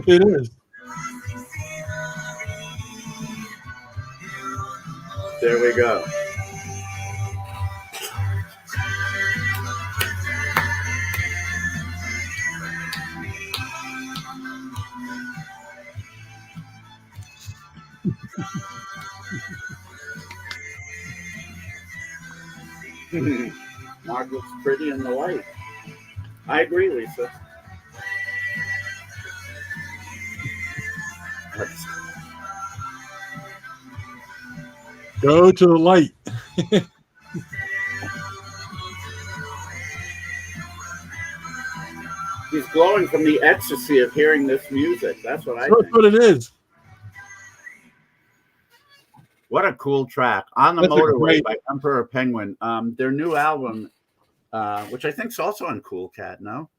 It is. There we go. Mark looks pretty in the light. I agree, Lisa. Go to the light. He's glowing from the ecstasy of hearing this music. That's what I That's think. what it is. What a cool track. On the That's a Motorway great- by Emperor Penguin. Their new album, which I think is also on Cool Cat, no?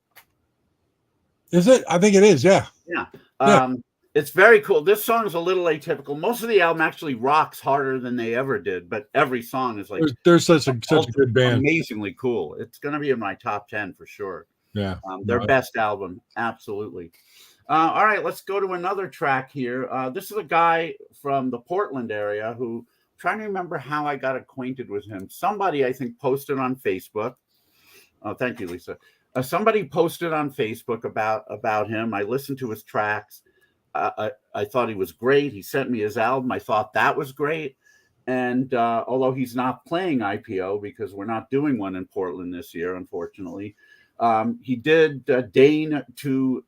Is it? I think it is, yeah. Yeah. Yeah. It's very cool. This song is a little atypical. Most of the album actually rocks harder than they ever did, but every song is like There's such a good band. amazingly cool. It's going to be in my top 10 for sure. Yeah. Their best album, absolutely. All right, let's go to another track here. This is a guy from the Portland area who, I'm trying to remember how I got acquainted with him. Somebody, I think, posted on Facebook. Oh, thank you, Lisa. Somebody posted on Facebook about him. I listened to his tracks. I thought he was great. He sent me his album. I thought that was great. And although he's not playing IPO because we're not doing one in Portland this year, unfortunately, he did deign to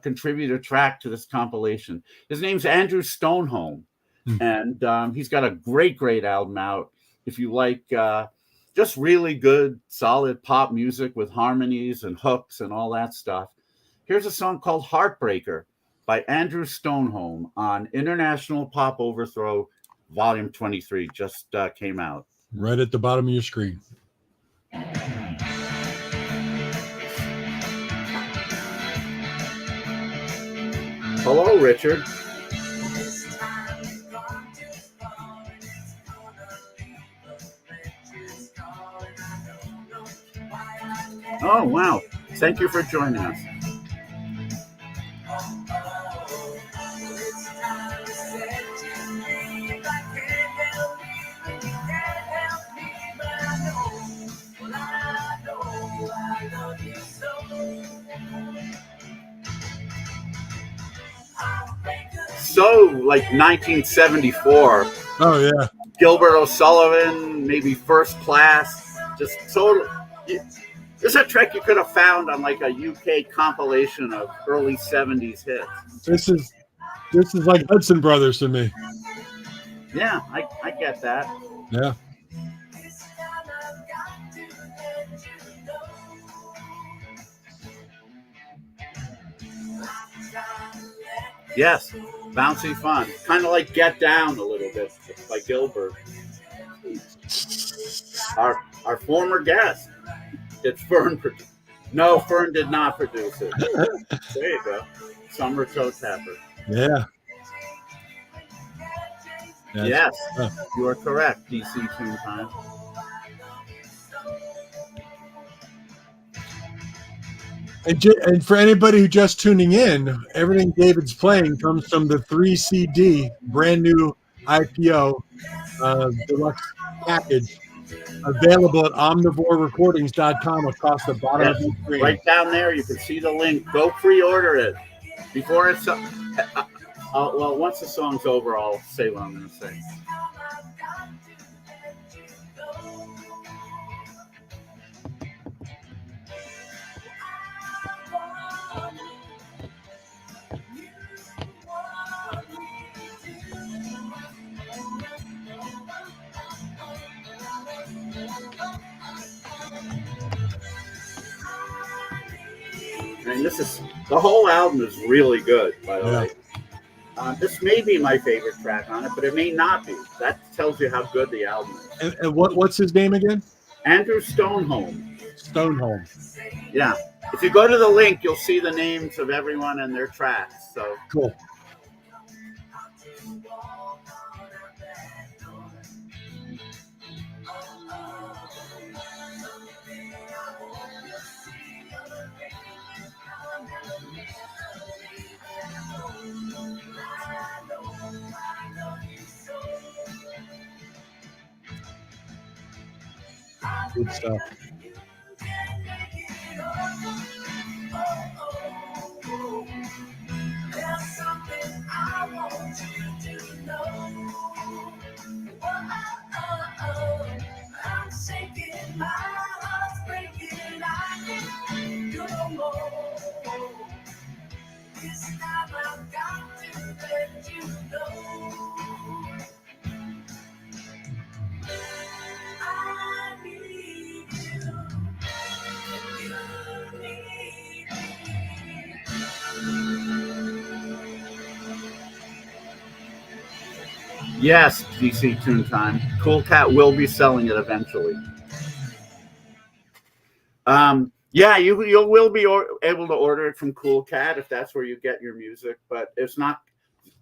contribute a track to this compilation. His name's Andrew Stoneholm, and he's got a great album out. If you like just really good, solid pop music with harmonies and hooks and all that stuff, here's a song called Heartbreaker by Andrew Stoneholm on International Pop Overthrow Volume 23. Just came out. Right at the bottom of your screen. Hello, Richard. Oh, wow. Thank you for joining us. So, like 1974. Oh, yeah. Gilbert O'Sullivan, maybe First Class. Just total. This is a track you could have found on like a UK compilation of early 70s hits. This is like Hudson Brothers to me. Yeah, I get that. Yeah. Yes, bouncy fun. Kind of like Get Down a little bit by Gilbert. Our former guest. It's Fern. No, Fern did not produce it. There you go. Summer Toe Tapper. Yeah. That's- Yes, uh, you are correct. DC Tune Time. and for anybody who just tuning in, everything David's playing comes from the 3 CD brand new IPO deluxe package available at omnivorerecordings.com across the bottom of Yes, your screen. right down there. You can see the link. Go pre-order it before it's. Well, once the song's over, I'll say what I'm going to say. And this is the whole album is really good, by the way. This may be my favorite track on it, but it may not be. That tells you how good the album is. And what's his name again? Andrew Stoneholm. Stoneholm. Yeah. If you go to the link, you'll see the names of everyone and their tracks. So cool. Good stuff. There's something I want you to know. I'm sinking, my heart's breaking, I can't do no more. This time I've got to let you know. I need you. You need me. yes, DC Tune Time. Cool Cat will be selling it eventually. Yeah, you will be able to order it from Cool Cat if that's where you get your music, but it's not.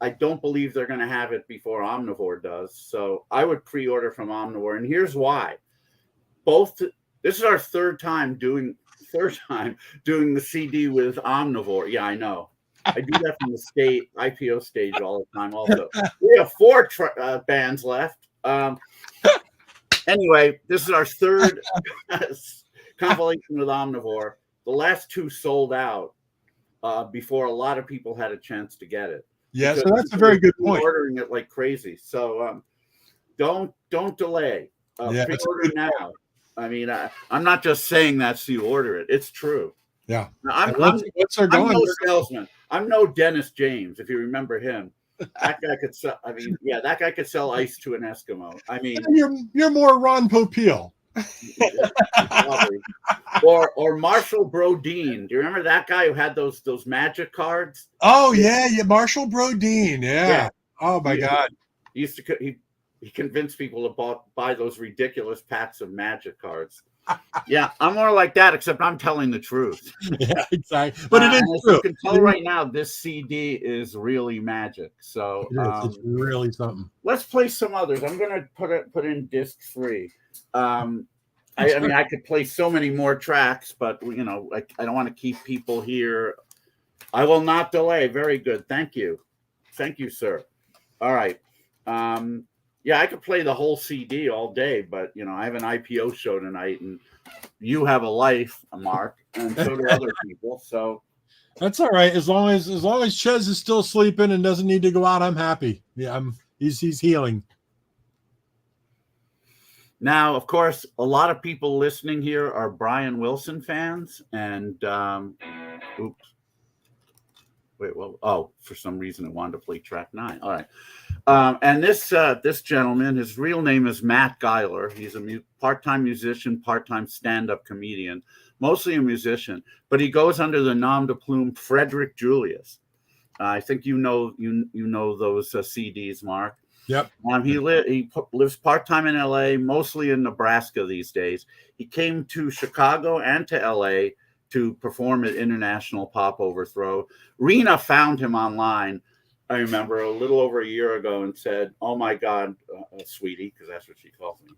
I don't believe they're going to have it before Omnivore does. So I would pre-order from Omnivore, and here's why. This is our third time doing the CD with Omnivore. Yeah, I know. I do that from the IPO stage all the time. Also, we have 4 bands left. Anyway, this is our third compilation with Omnivore. The last 2 sold out before a lot of people had a chance to get it. Yeah, so that's a very good point. Ordering it like crazy. So don't delay. Pre-order now. Point. I mean, I'm not just saying that so you order it. It's true. Yeah. I'm no salesman. I'm no Dennis James, if you remember him. That guy could sell. I mean, yeah, that guy could sell ice to an Eskimo. I mean, you're more Ron Popeil. or Marshall Brodeen. Do you remember that guy who had those magic cards? Oh yeah, Marshall Brodeen. Yeah. Oh my God. He used to he convinced people to buy those ridiculous packs of magic cards. Yeah, I'm more like that, except I'm telling the truth. Yeah, exactly. But it is true. You can tell right now this CD is really magic. So it's really something. Let's play some others. I'm gonna put in disc 3. I mean, I could play so many more tracks, but I don't want to keep people here. I will not delay. Very good. Thank you, sir. All right. Yeah, I could play the whole CD all day, but I have an IPO show tonight, and you have a life, Mark, and so do other people. So that's all right. As long as Ches is still sleeping and doesn't need to go out, I'm happy. Yeah, he's healing. Now, of course, a lot of people listening here are Brian Wilson fans, and oops. Wait, well, for some reason it wanted to play track 9. All right. And this gentleman, his real name is Matt Geiler. He's a part-time musician, part-time stand-up comedian, mostly a musician, but he goes under the nom de plume Frederick Julius. I think you know those CDs, Mark. Yep. He lives part-time in LA, mostly in Nebraska these days. He came to Chicago and to LA to perform at International Pop Overthrow. Rena found him online, I remember, a little over a year ago and said, "Oh my God, sweetie," because that's what she calls me.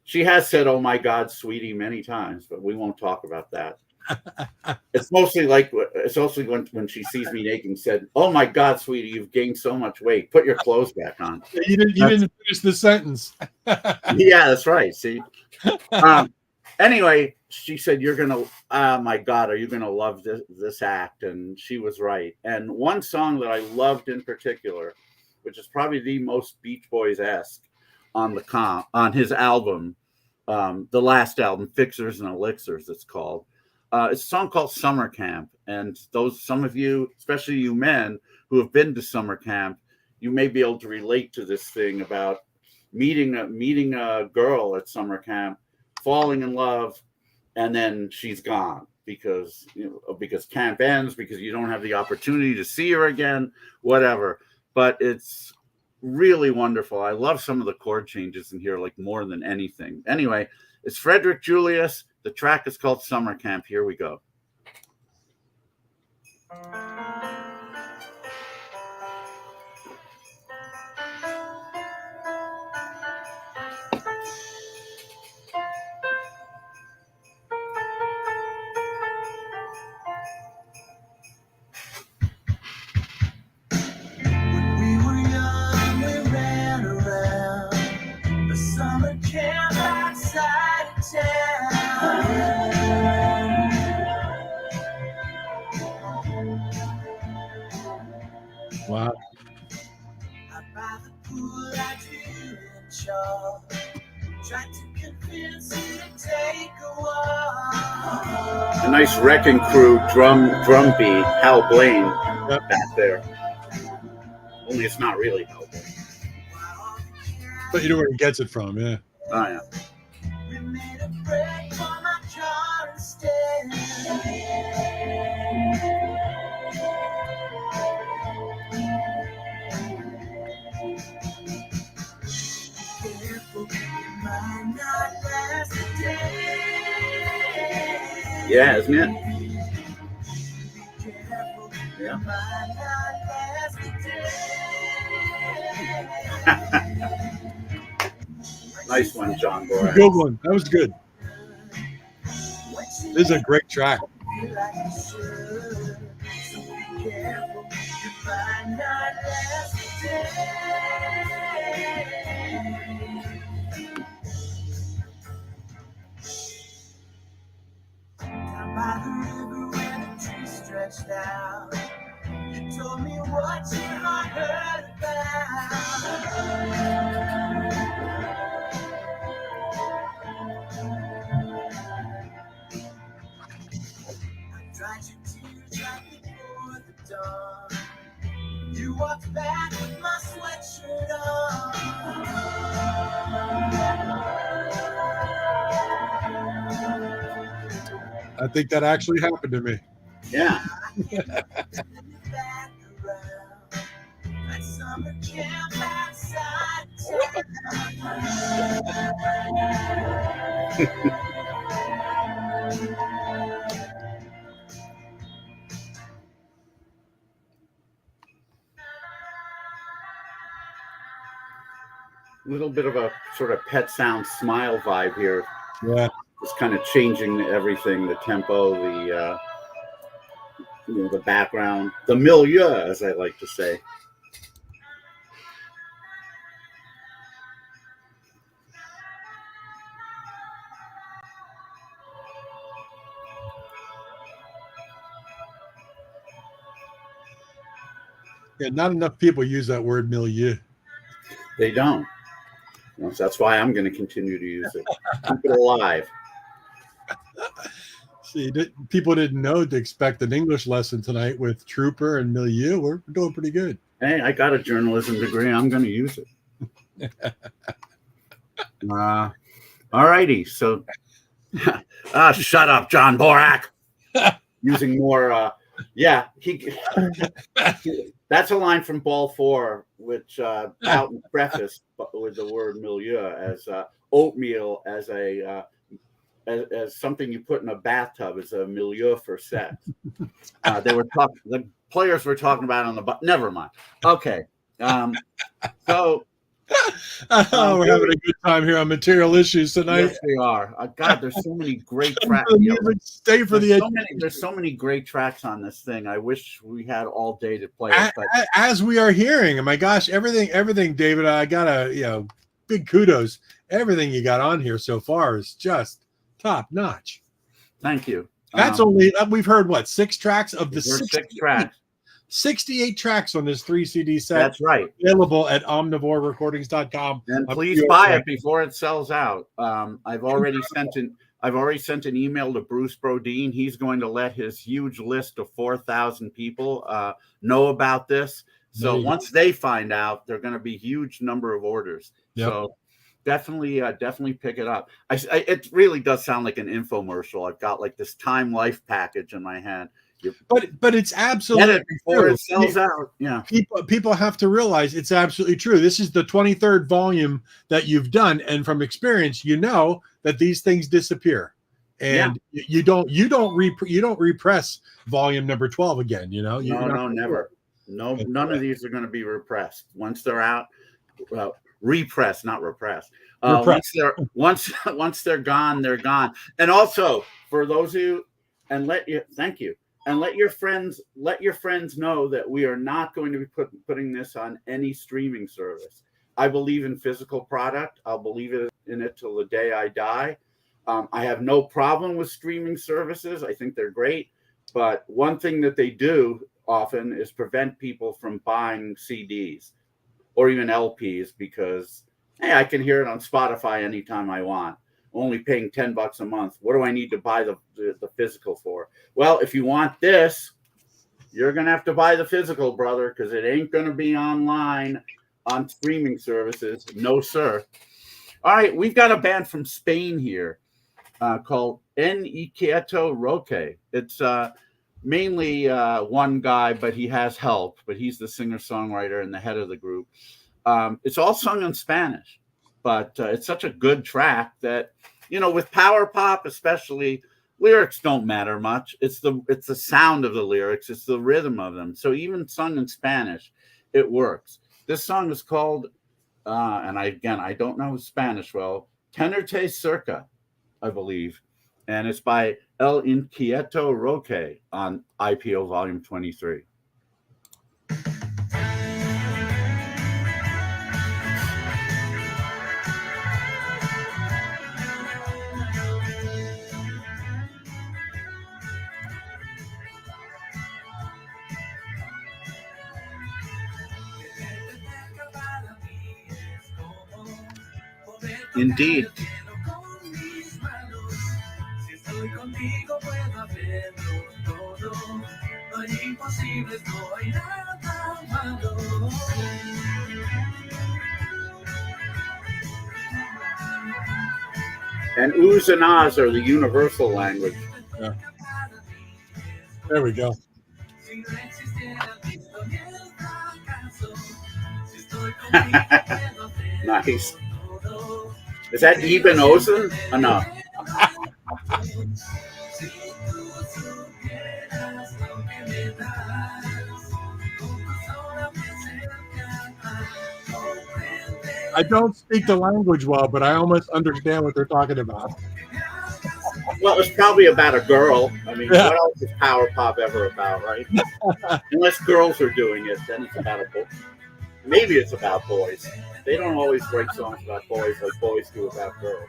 She has said, "Oh my God, sweetie," many times, but we won't talk about that. It's mostly when she sees me naked and said, "Oh my God, sweetie, you've gained so much weight. Put your clothes back on." You didn't finish the sentence. Yeah, that's right. See. Anyway, she said, "You're gonna, oh my God, are you gonna love this act?" And she was right. And one song that I loved in particular, which is probably the most Beach Boys-esque on his album, the last album, Fixers and Elixirs, it's called. It's a song called Summer Camp. And some of you, especially you men who have been to summer camp, you may be able to relate to this thing about meeting a girl at summer camp, falling in love, and then she's gone because camp ends, because you don't have the opportunity to see her again, whatever. But it's really wonderful. I love some of the chord changes in here, like more than anything. Anyway, it's Frederick Julius. The track is called Summer Camp. Here we go. When we were young, we ran around the summer camp outside of town. Wow. Out by the pool, I didn't show. Tried to convince you to take a walk. A nice Wrecking Crew drum beat, Hal Blaine back there. Only it's not really Hal Blaine. But you know where he gets it from, yeah. Oh yeah. We made a break for my car instead. Careful, it might not last a day. Yeah, isn't it? Be careful, Yeah. it might not last a day. Nice one, John Good Borak. one. That was good. This is a great track. Feel like you should. So be careful, it might not last a day. Down by the river where the trees stretched out, you told me what your heart heard about. I dried your tears right before the dawn. You walked back with my sweatshirt on. I think that actually happened to me. Yeah. Back around at summer camp outside Little bit of a sort of Pet Sound Smile vibe here. Yeah. It's kind of changing everything, the tempo, the background, the milieu, as I like to say. Yeah, not enough people use that word milieu. They don't. So that's why I'm going to continue to use it. Keep it alive. See, people didn't know to expect an English lesson tonight with trooper and milieu. We're doing pretty good. Hey, I got a journalism degree. I'm going to use it. All righty. So, shut up, John Borak. Using more. That's a line from Ball 4, which Boughton prefaced with the word milieu as oatmeal as a as something you put in a bathtub as a milieu for sex. The players were talking about on the never mind. Okay. So we're having a good time here on Material Issues tonight. yes, we are. God, there's so many great tracks. Stay for the There's so many great tracks on this thing. I wish we had all day to play it. But as we are hearing, oh my gosh, everything, David, I gotta, big kudos. Everything you got on here so far is just top notch. Thank you. That's we've heard what, 6 tracks of the 6 tracks. 68 tracks on this 3 CD set. That's right. Available at omnivorerecordings.com. And please buy it before it sells out. I've already sent an email to Bruce Brodeen. He's going to let his huge list of 4,000 people know about this. So once they find out, they're going to be a huge number of orders. Yep. So definitely pick it up. It really does sound like an infomercial. I've got like this Time Life package in my hand. But it's absolutely before it sells out. Yeah, people have to realize it's absolutely true. This is the 23rd volume that you've done, and from experience, you know that these things disappear, and you don't repress volume number 12 again. No, never. No, none of these are going to be repressed once they're out. Well, repress, not repress. Once they're gone, they're gone. And also for those who thank you. And let your friends know that we are not going to be putting this on any streaming service. I believe in physical product. I'll believe in it till the day I die. I have no problem with streaming services. I think they're great. But one thing that they do often is prevent people from buying CDs or even LPs because, hey, I can hear it on Spotify anytime I want. Only paying $10 a month. What do I need to buy the physical for? Well, if you want this, you're going to have to buy the physical, brother, because it ain't going to be online on streaming services. No, sir. All right, we've got a band from Spain here called En Inquieto Roque. It's mainly one guy, but he has help. But he's the singer-songwriter and the head of the group. It's all sung in Spanish. But it's such a good track that, with power pop especially, lyrics don't matter much. It's the sound of the lyrics. It's the rhythm of them. So even sung in Spanish, it works. This song is called, and I don't know Spanish well, Tenerte Cerca, I believe. And it's by El Inquieto Roque on IPO Volume 23. Indeed. And oohs and ahs are the universal language. Yeah. There we go. Nice. Is that Eben Ozen? Oh, no. I don't speak the language well, but I almost understand what they're talking about. Well, it's probably about a girl. I mean, what else is power pop ever about, right? Unless girls are doing it, then it's about a boy. Maybe it's about boys. They don't always write songs about boys like boys do about girls.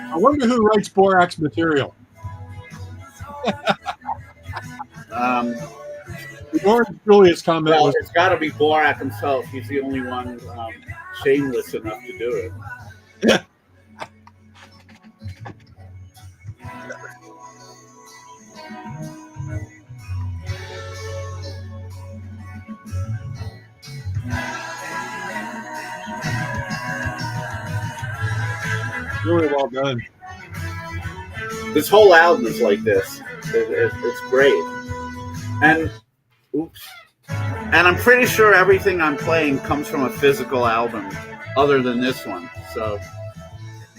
I wonder who writes borax material. Julia's comment was, it's got to be Borak himself. He's the only one shameless enough to do it. really well done. This whole album is like this. It's great. And oops. And I'm pretty sure everything I'm playing comes from a physical album, other than this one. So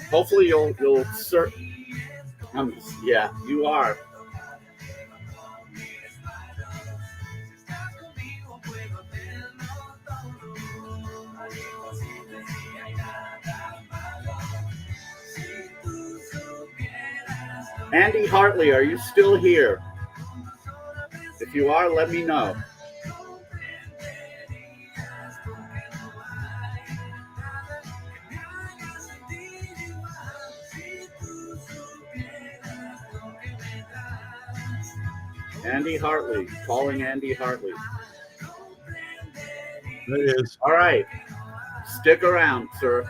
hopefully you'll yeah, you are. Andy Hartley, are you still here? If you are, let me know. Andy Hartley, calling Andy Hartley. There it is. All right, stick around, sir.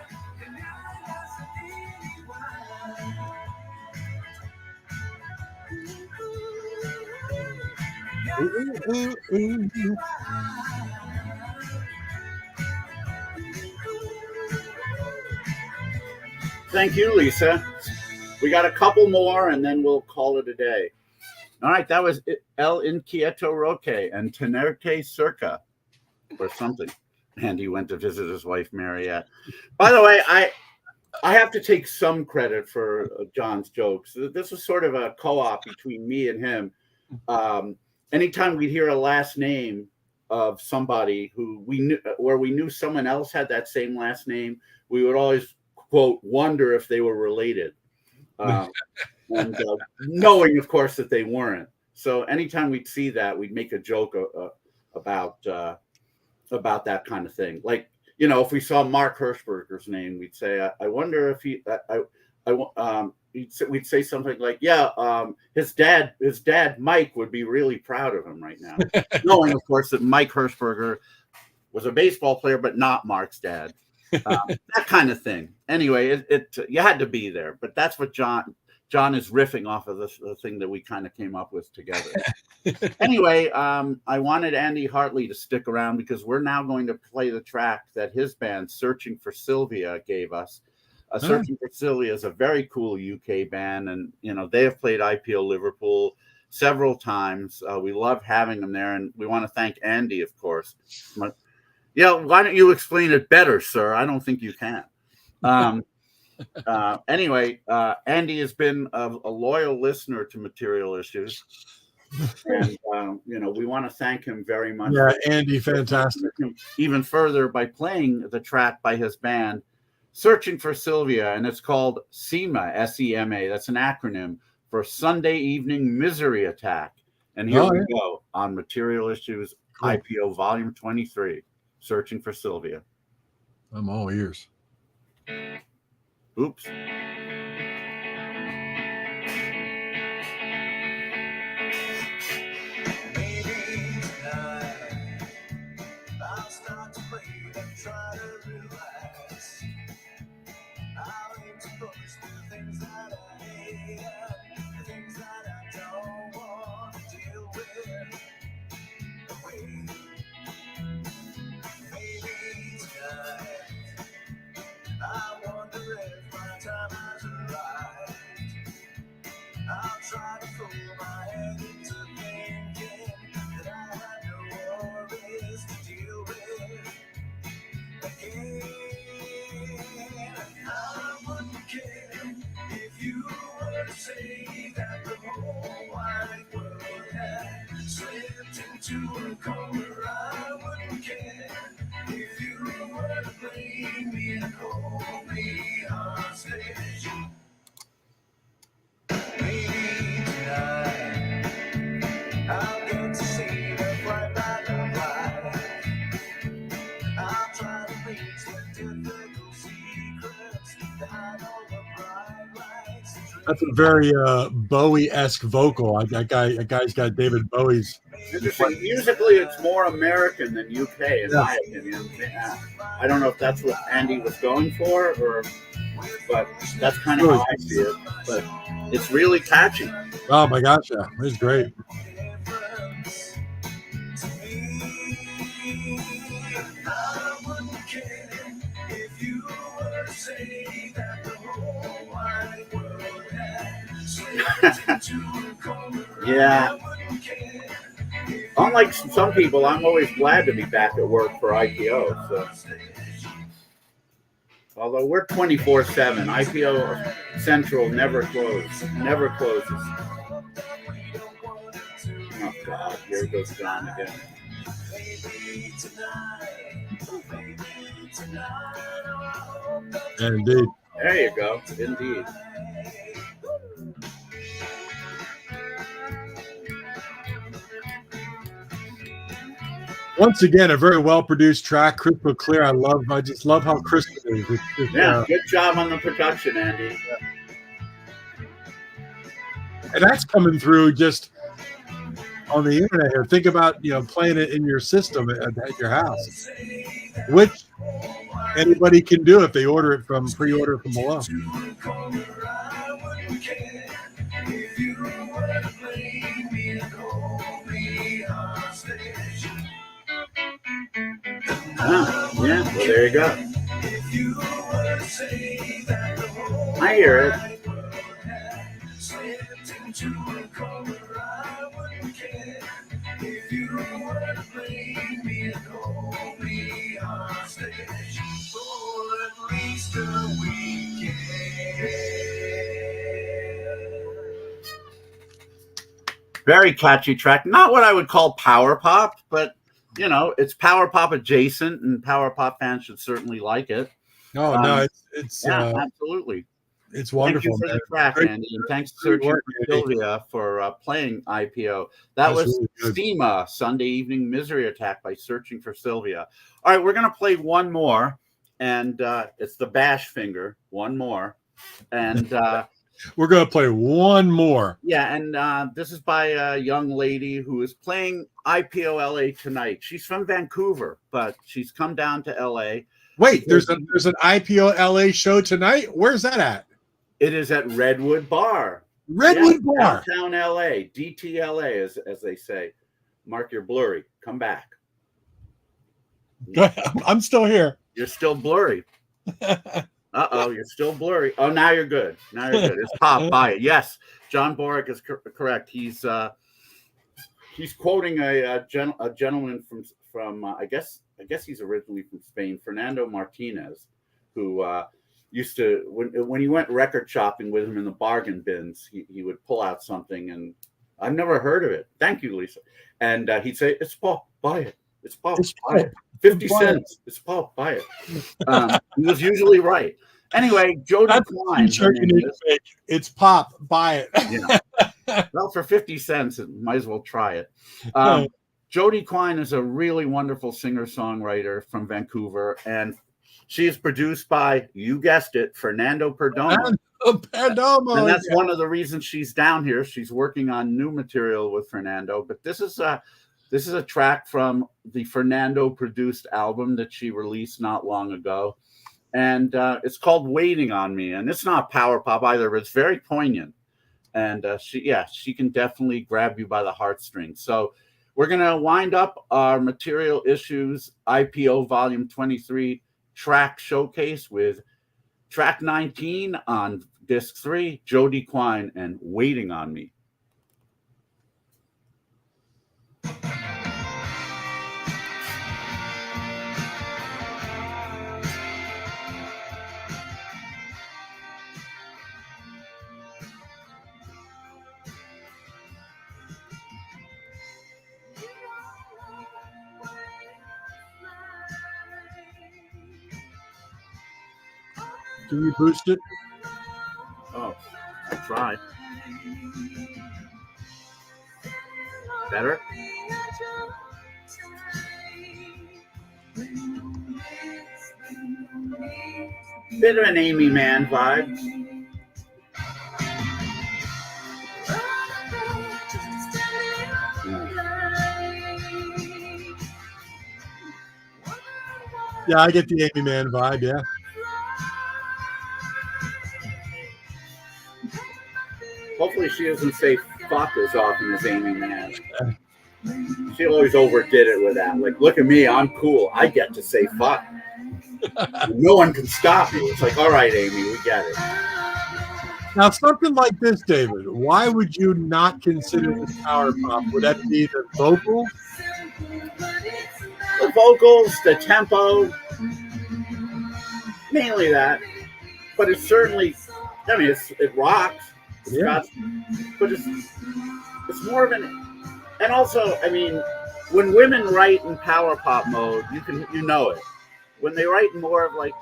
Thank you, Lisa. We got a couple more, and then we'll call it a day. All right, that was El Inquieto Roque and Tenerte Cerca, or something. And he went to visit his wife, Mariette. By the way, I have to take some credit for John's jokes. This was sort of a co-op between me and him. Anytime we'd hear a last name of somebody who we knew, where we knew someone else had that same last name, we would always, quote, wonder if they were related. And knowing, of course, that they weren't. So anytime we'd see that, we'd make a joke about that kind of thing. Like, you know, if we saw Mark Hershberger's name, we'd say, I wonder if we'd say something like, yeah, his dad, Mike, would be really proud of him right now. Knowing, of course, that Mike Hershberger was a baseball player, but not Mark's dad. That kind of thing. Anyway, you had to be there, but that's what John is riffing off of the thing that we kind of came up with together. Anyway, I wanted Andy Hartley to stick around because we're now going to play the track that his band, Searching for Sylvia, gave us. Searching for Sylvia is a very cool UK band, and you know they have played IPO Liverpool several times. We love having them there, and we want to thank Andy, of course. Yeah, why don't you explain it better, sir? I don't think you can. Anyway, Andy has been a loyal listener to Material Issues, and you know we want to thank him very much. Yeah, Andy, fantastic. Even further by playing the track by his band, Searching for Sylvia, and it's called SEMA, S-E-M-A. That's an acronym for Sunday Evening Misery Attack. And here we go on Material Issues, IPO Volume 23. Searching for Sylvia. I'm all ears. Oops. Maybe tonight I'll start to breathe and try to relax. I'll aim to focus the things that I hate, the things that I don't want to deal with. Away. Maybe tonight I wonder if my time has arrived. I'll try to fool my head into thinking that I had no worries to deal with. Again, I wouldn't care if you were to say that the whole wide world had slipped into a corner. I wouldn't care if you were to blame me and hold me hostage. Maybe tonight I'll get to see the bright light of life. I'll try to reach the difficult secrets that hide all the bright lights. That's a very Bowie-esque vocal. That guy's got David Bowie's. Interesting. Musically, it's more American than UK, in my opinion. I don't know if that's what Andy was going for, but that's kind of how I see it. But it's really catchy. Oh my gosh, yeah, it's great. I wouldn't care if you were to say that the whole wide world had slipped Yeah. Unlike some people, I'm always glad to be back at work for IPO. So, although we're 24/7, IPO Central never closes. Never closes. Oh God, here goes John again. Indeed. There you go. Indeed. Once again, a very well-produced track, crystal clear. I just love how crisp it is. Yeah, good job on the production, Andy. And that's coming through just on the internet here. Think about, playing it in your system at your house, which anybody can do if they pre-order from below. Yeah, well, there you go. I hear it. Very catchy track. Not what I would call power pop, but it's power pop adjacent, and power pop fans should certainly like it. No, it's absolutely. It's wonderful. Thank you for the track, Andy, and thanks to Searching for Sylvia for playing IPO. That was really SEMA, Sunday Evening Misery Attack by Searching for Sylvia. All right, we're going to play one more, and it's the Bash Finger, one more. And we're going to play one more. Yeah, and this is by a young lady who is playing IPO LA tonight. She's from Vancouver, but she's come down to LA. Wait, there's an IPO LA show tonight? Where's that at? It is at Redwood Bar. Redwood Bar. Downtown LA, DTLA, as they say. Mark, you're blurry. Come back. I'm still here. You're still blurry. Uh-oh, you're still blurry. Oh, now you're good. Now you're good. It's pop by it. Yes, John Boric is correct. He's quoting a gentleman from I guess he's originally from Spain, Fernando Martinez, who used to, when he went record shopping with him in the bargain bins, he would pull out something, and I've never heard of it. Thank you, Lisa. And he'd say, "It's pop, buy it. It's pop, buy it. 50 cents. It's pop, buy it." He was usually right. Anyway, Jody Klein. It's pop, buy it. Yeah. Well, for 50 cents, it might as well try it. Jody Klein is a really wonderful singer-songwriter from Vancouver, and she is produced by, you guessed it, Fernando Perdomo. And that's one of the reasons she's down here. She's working on new material with Fernando. But this is a track from the Fernando produced album that she released not long ago. And it's called Waiting on Me. And it's not power pop either, but it's very poignant. And she can definitely grab you by the heartstrings. So we're going to wind up our Material Issues IPO Volume 23 track showcase with track 19 on disc 3, Jody Klein and Waiting on Me. Can you boost it? Oh, I tried. Better? Bit of an Amy Mann vibe. Yeah, I get the Amy Mann vibe, yeah. Hopefully she doesn't say fuck as often as Amy Mann. She always overdid it with that. Like, look at me, I'm cool. I get to say fuck. No one can stop me. It's like, all right, Amy, we get it. Now, something like this, David, why would you not consider this power pop? Would that be the vocals? The vocals, the tempo, mainly that. But it's certainly, I mean, it rocks. It's Yeah. got, but it's more of an, and also, I mean, when women write in power pop mode, you know it. When they write more of like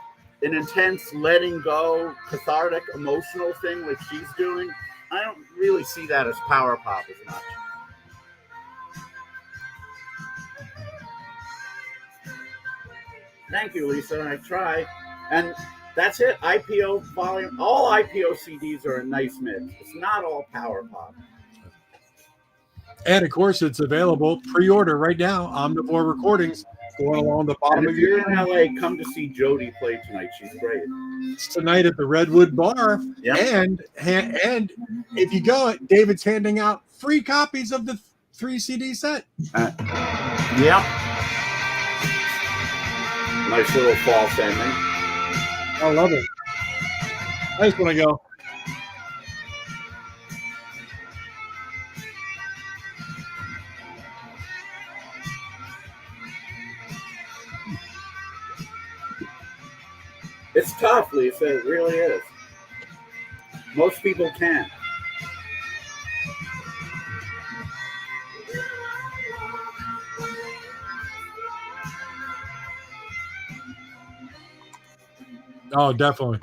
an intense letting go, cathartic, emotional thing like she's doing, I don't really see that as power pop as much. Thank you, Lisa. I try. And that's it. IPO volume. All IPO CDs are a nice mix. It's not all power pop. And of course, it's available pre-order right now. Omnivore Recordings going along the bottom And of if you're your in LA, come to see Jody play tonight. She's great. It's tonight at the Redwood Bar. Yep. And if you go, David's handing out free copies of the 3 CD set. Yeah. Nice little false ending. I love it. I just want to go. It's tough, Lisa. It really is. Most people can't. Oh, definitely.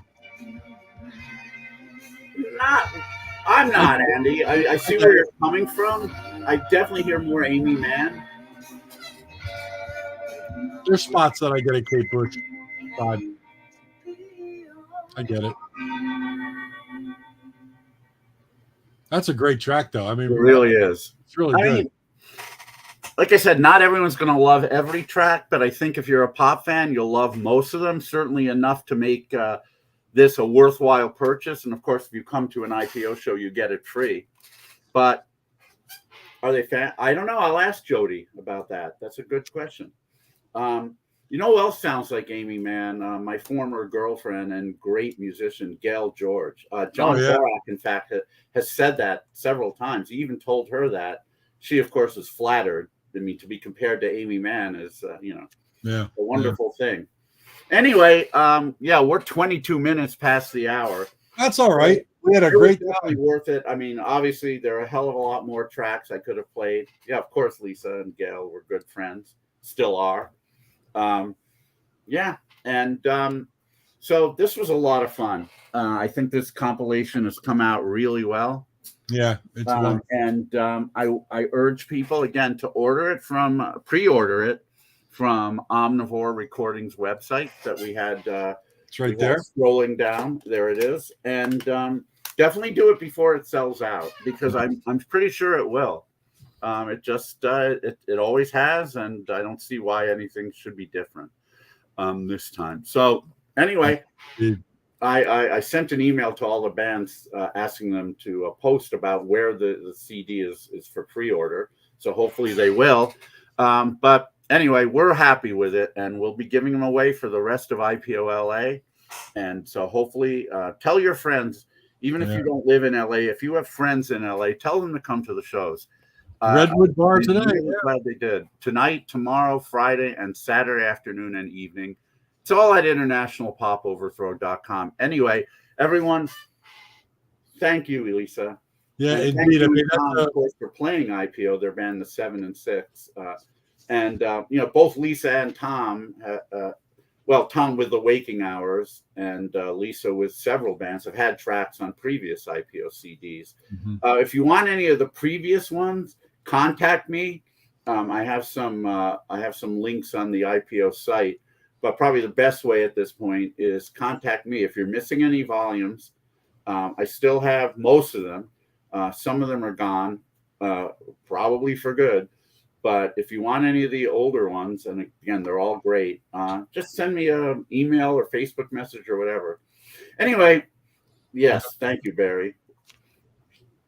I'm not, Andy. I see where you're coming from. I definitely hear more Amy Mann. There's spots that I get a Kate Bush vibe. I get it. That's a great track, though. I mean, It really is. It's really good. Mean, like I said, not everyone's going to love every track, but I think if you're a pop fan, you'll love most of them. Certainly enough to make this a worthwhile purchase. And of course, if you come to an IPO show, you get it free. But are they fan? I don't know. I'll ask Jody about that. That's a good question. You know who else sounds like Amy Mann? My former girlfriend and great musician, Gail George. John Borak, in fact, has said that several times. He even told her that. She, of course, is flattered. I mean, to be compared to Amy Mann is, a wonderful thing. Anyway, we're 22 minutes past the hour. That's all right. We had a great definitely worth it. I mean, obviously, there are a hell of a lot more tracks I could have played. Yeah, of course, Lisa and Gail were good friends, still are. So this was a lot of fun. I think this compilation has come out really well. Yeah, it's I urge people again to pre-order it from Omnivore Recordings website that we had. It's right there. Scrolling down, there it is, and definitely do it before it sells out because I'm pretty sure it will. It always has, and I don't see why anything should be different this time. So anyway. I sent an email to all the bands asking them to post about where the CD is for pre-order. So hopefully they will. But anyway, we're happy with it, and we'll be giving them away for the rest of IPO LA. And so hopefully tell your friends, even if you don't live in LA, if you have friends in LA, tell them to come to the shows. Redwood Bar tonight. Really glad they did. Tonight, tomorrow, Friday, and Saturday afternoon and evening. It's all at internationalpopoverthrow.com. Anyway, everyone, thank you, Elisa. Yeah, and indeed. I mean, Tom, of course, for playing IPO, their band, the 7 and 6. Both Lisa and Tom, Tom with the Waking Hours and Lisa with several bands have had tracks on previous IPO CDs. Mm-hmm. If you want any of the previous ones, contact me. I have some links on the IPO site. But probably the best way at this point is contact me. If you're missing any volumes, I still have most of them. Some of them are gone, probably for good. But if you want any of the older ones, and again, they're all great, just send me an email or Facebook message or whatever. Anyway, yes, thank you, Barry.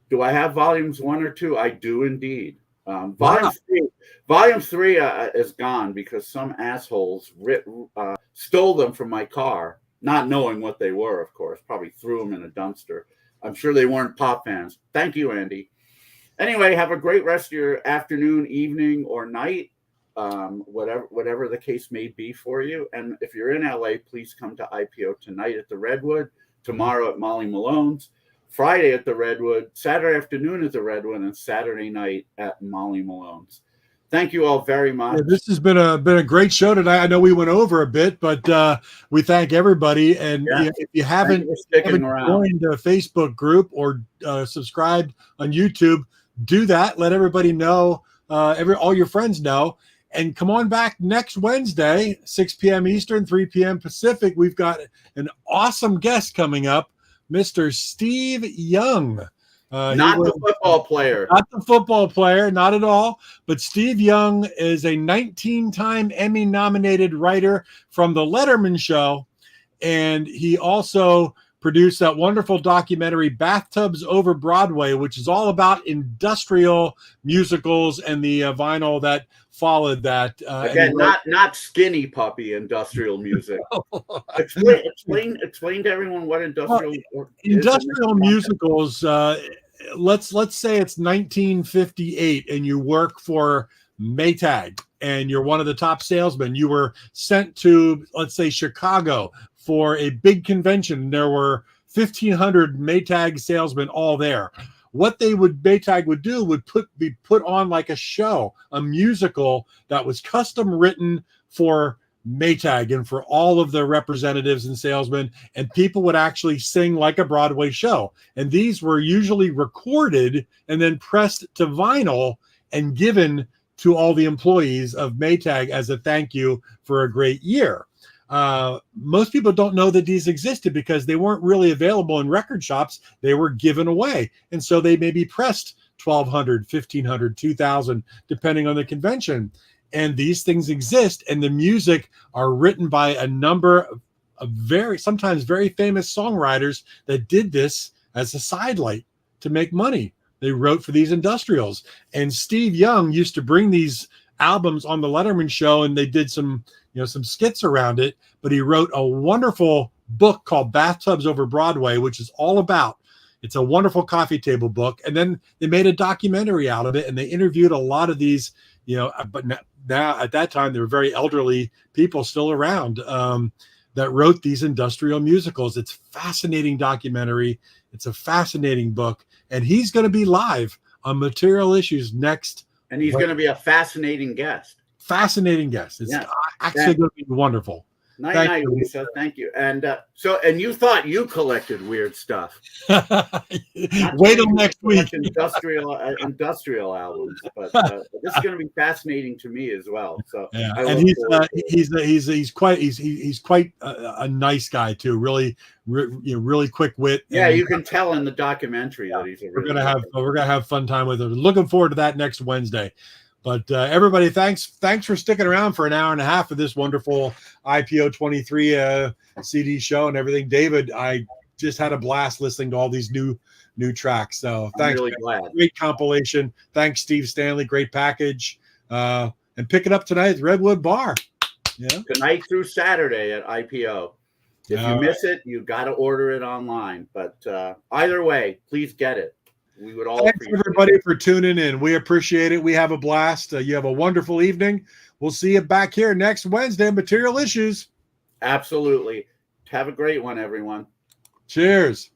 Do I have volumes 1 or 2? I do indeed. Volume 3 is gone because some assholes stole them from my car, not knowing what they were, of course, probably threw them in a dumpster. I'm sure they weren't pop fans. Thank you, Andy. Anyway, have a great rest of your afternoon, evening, or night, whatever the case may be for you. And if you're in LA, please come to IPO tonight at the Redwood, tomorrow at Molly Malone's, Friday at the Redwood, Saturday afternoon at the Redwood, and Saturday night at Molly Malone's. Thank you all very much. Yeah, this has been a great show tonight. I know we went over a bit, but we thank everybody. And if you haven't joined the Facebook group or subscribed on YouTube, do that. Let everybody know, all your friends know. And come on back next Wednesday, 6 p.m. Eastern, 3 p.m. Pacific. We've got an awesome guest coming up, Mr. Steve Young. Not the football player. Not the football player, not at all. But Steve Young is a 19-time Emmy-nominated writer from The Letterman Show. And he also produced that wonderful documentary, Bathtubs Over Broadway, which is all about industrial musicals and the vinyl that followed that. Again, not skinny puppy industrial music. explain to everyone what industrial musicals. Let's say it's 1958 and you work for Maytag and you're one of the top salesmen. You were sent to, let's say, Chicago for a big convention. There were 1,500 Maytag salesmen all there. What Maytag would do would be put on like a show, a musical that was custom written for Maytag and for all of the representatives and salesmen, and people would actually sing like a Broadway show. And these were usually recorded and then pressed to vinyl and given to all the employees of Maytag as a thank you for a great year. Most people don't know that these existed because they weren't really available in record shops. They were given away. And so they may be pressed 1,200, 1,500, 2,000, depending on the convention. And these things exist, and the music are written by a number of sometimes very famous songwriters that did this as a sidelight to make money. They wrote for these industrials. And Steve Young used to bring these albums on the Letterman Show, and they did some skits around it. But he wrote a wonderful book called Bathtubs Over Broadway, which is all about. It's a wonderful coffee table book. And then they made a documentary out of it, and they interviewed a lot of these, but now at that time, there were very elderly people still around that wrote these industrial musicals. It's a fascinating documentary. It's a fascinating book. And he's going to be live on Material Issues next. And he's going to be a fascinating guest. Fascinating guest. It's actually going to be wonderful. Night, Lisa. Thank you. And and you thought you collected weird stuff. Wait till next week. Industrial albums, but this is going to be fascinating to me as well. So yeah, and he's quite a nice guy too. Really quick wit. Yeah, you can tell in the documentary that he's. We're gonna have fun time with him. Looking forward to that next Wednesday. But everybody, thanks for sticking around for an hour and a half of this wonderful IPO 23 CD show and everything. David, I just had a blast listening to all these new tracks. So thanks. I'm really glad. Great compilation. Thanks, Steve Stanley. Great package. And pick it up tonight at Redwood Bar. Yeah. Tonight through Saturday at IPO. If you miss it, you got to order it online. But either way, please get it. We would all. Thanks everybody for tuning in. We appreciate it. We have a blast. You have a wonderful evening. We'll see you back here next Wednesday. Material Issues. Absolutely. Have a great one, everyone. Cheers.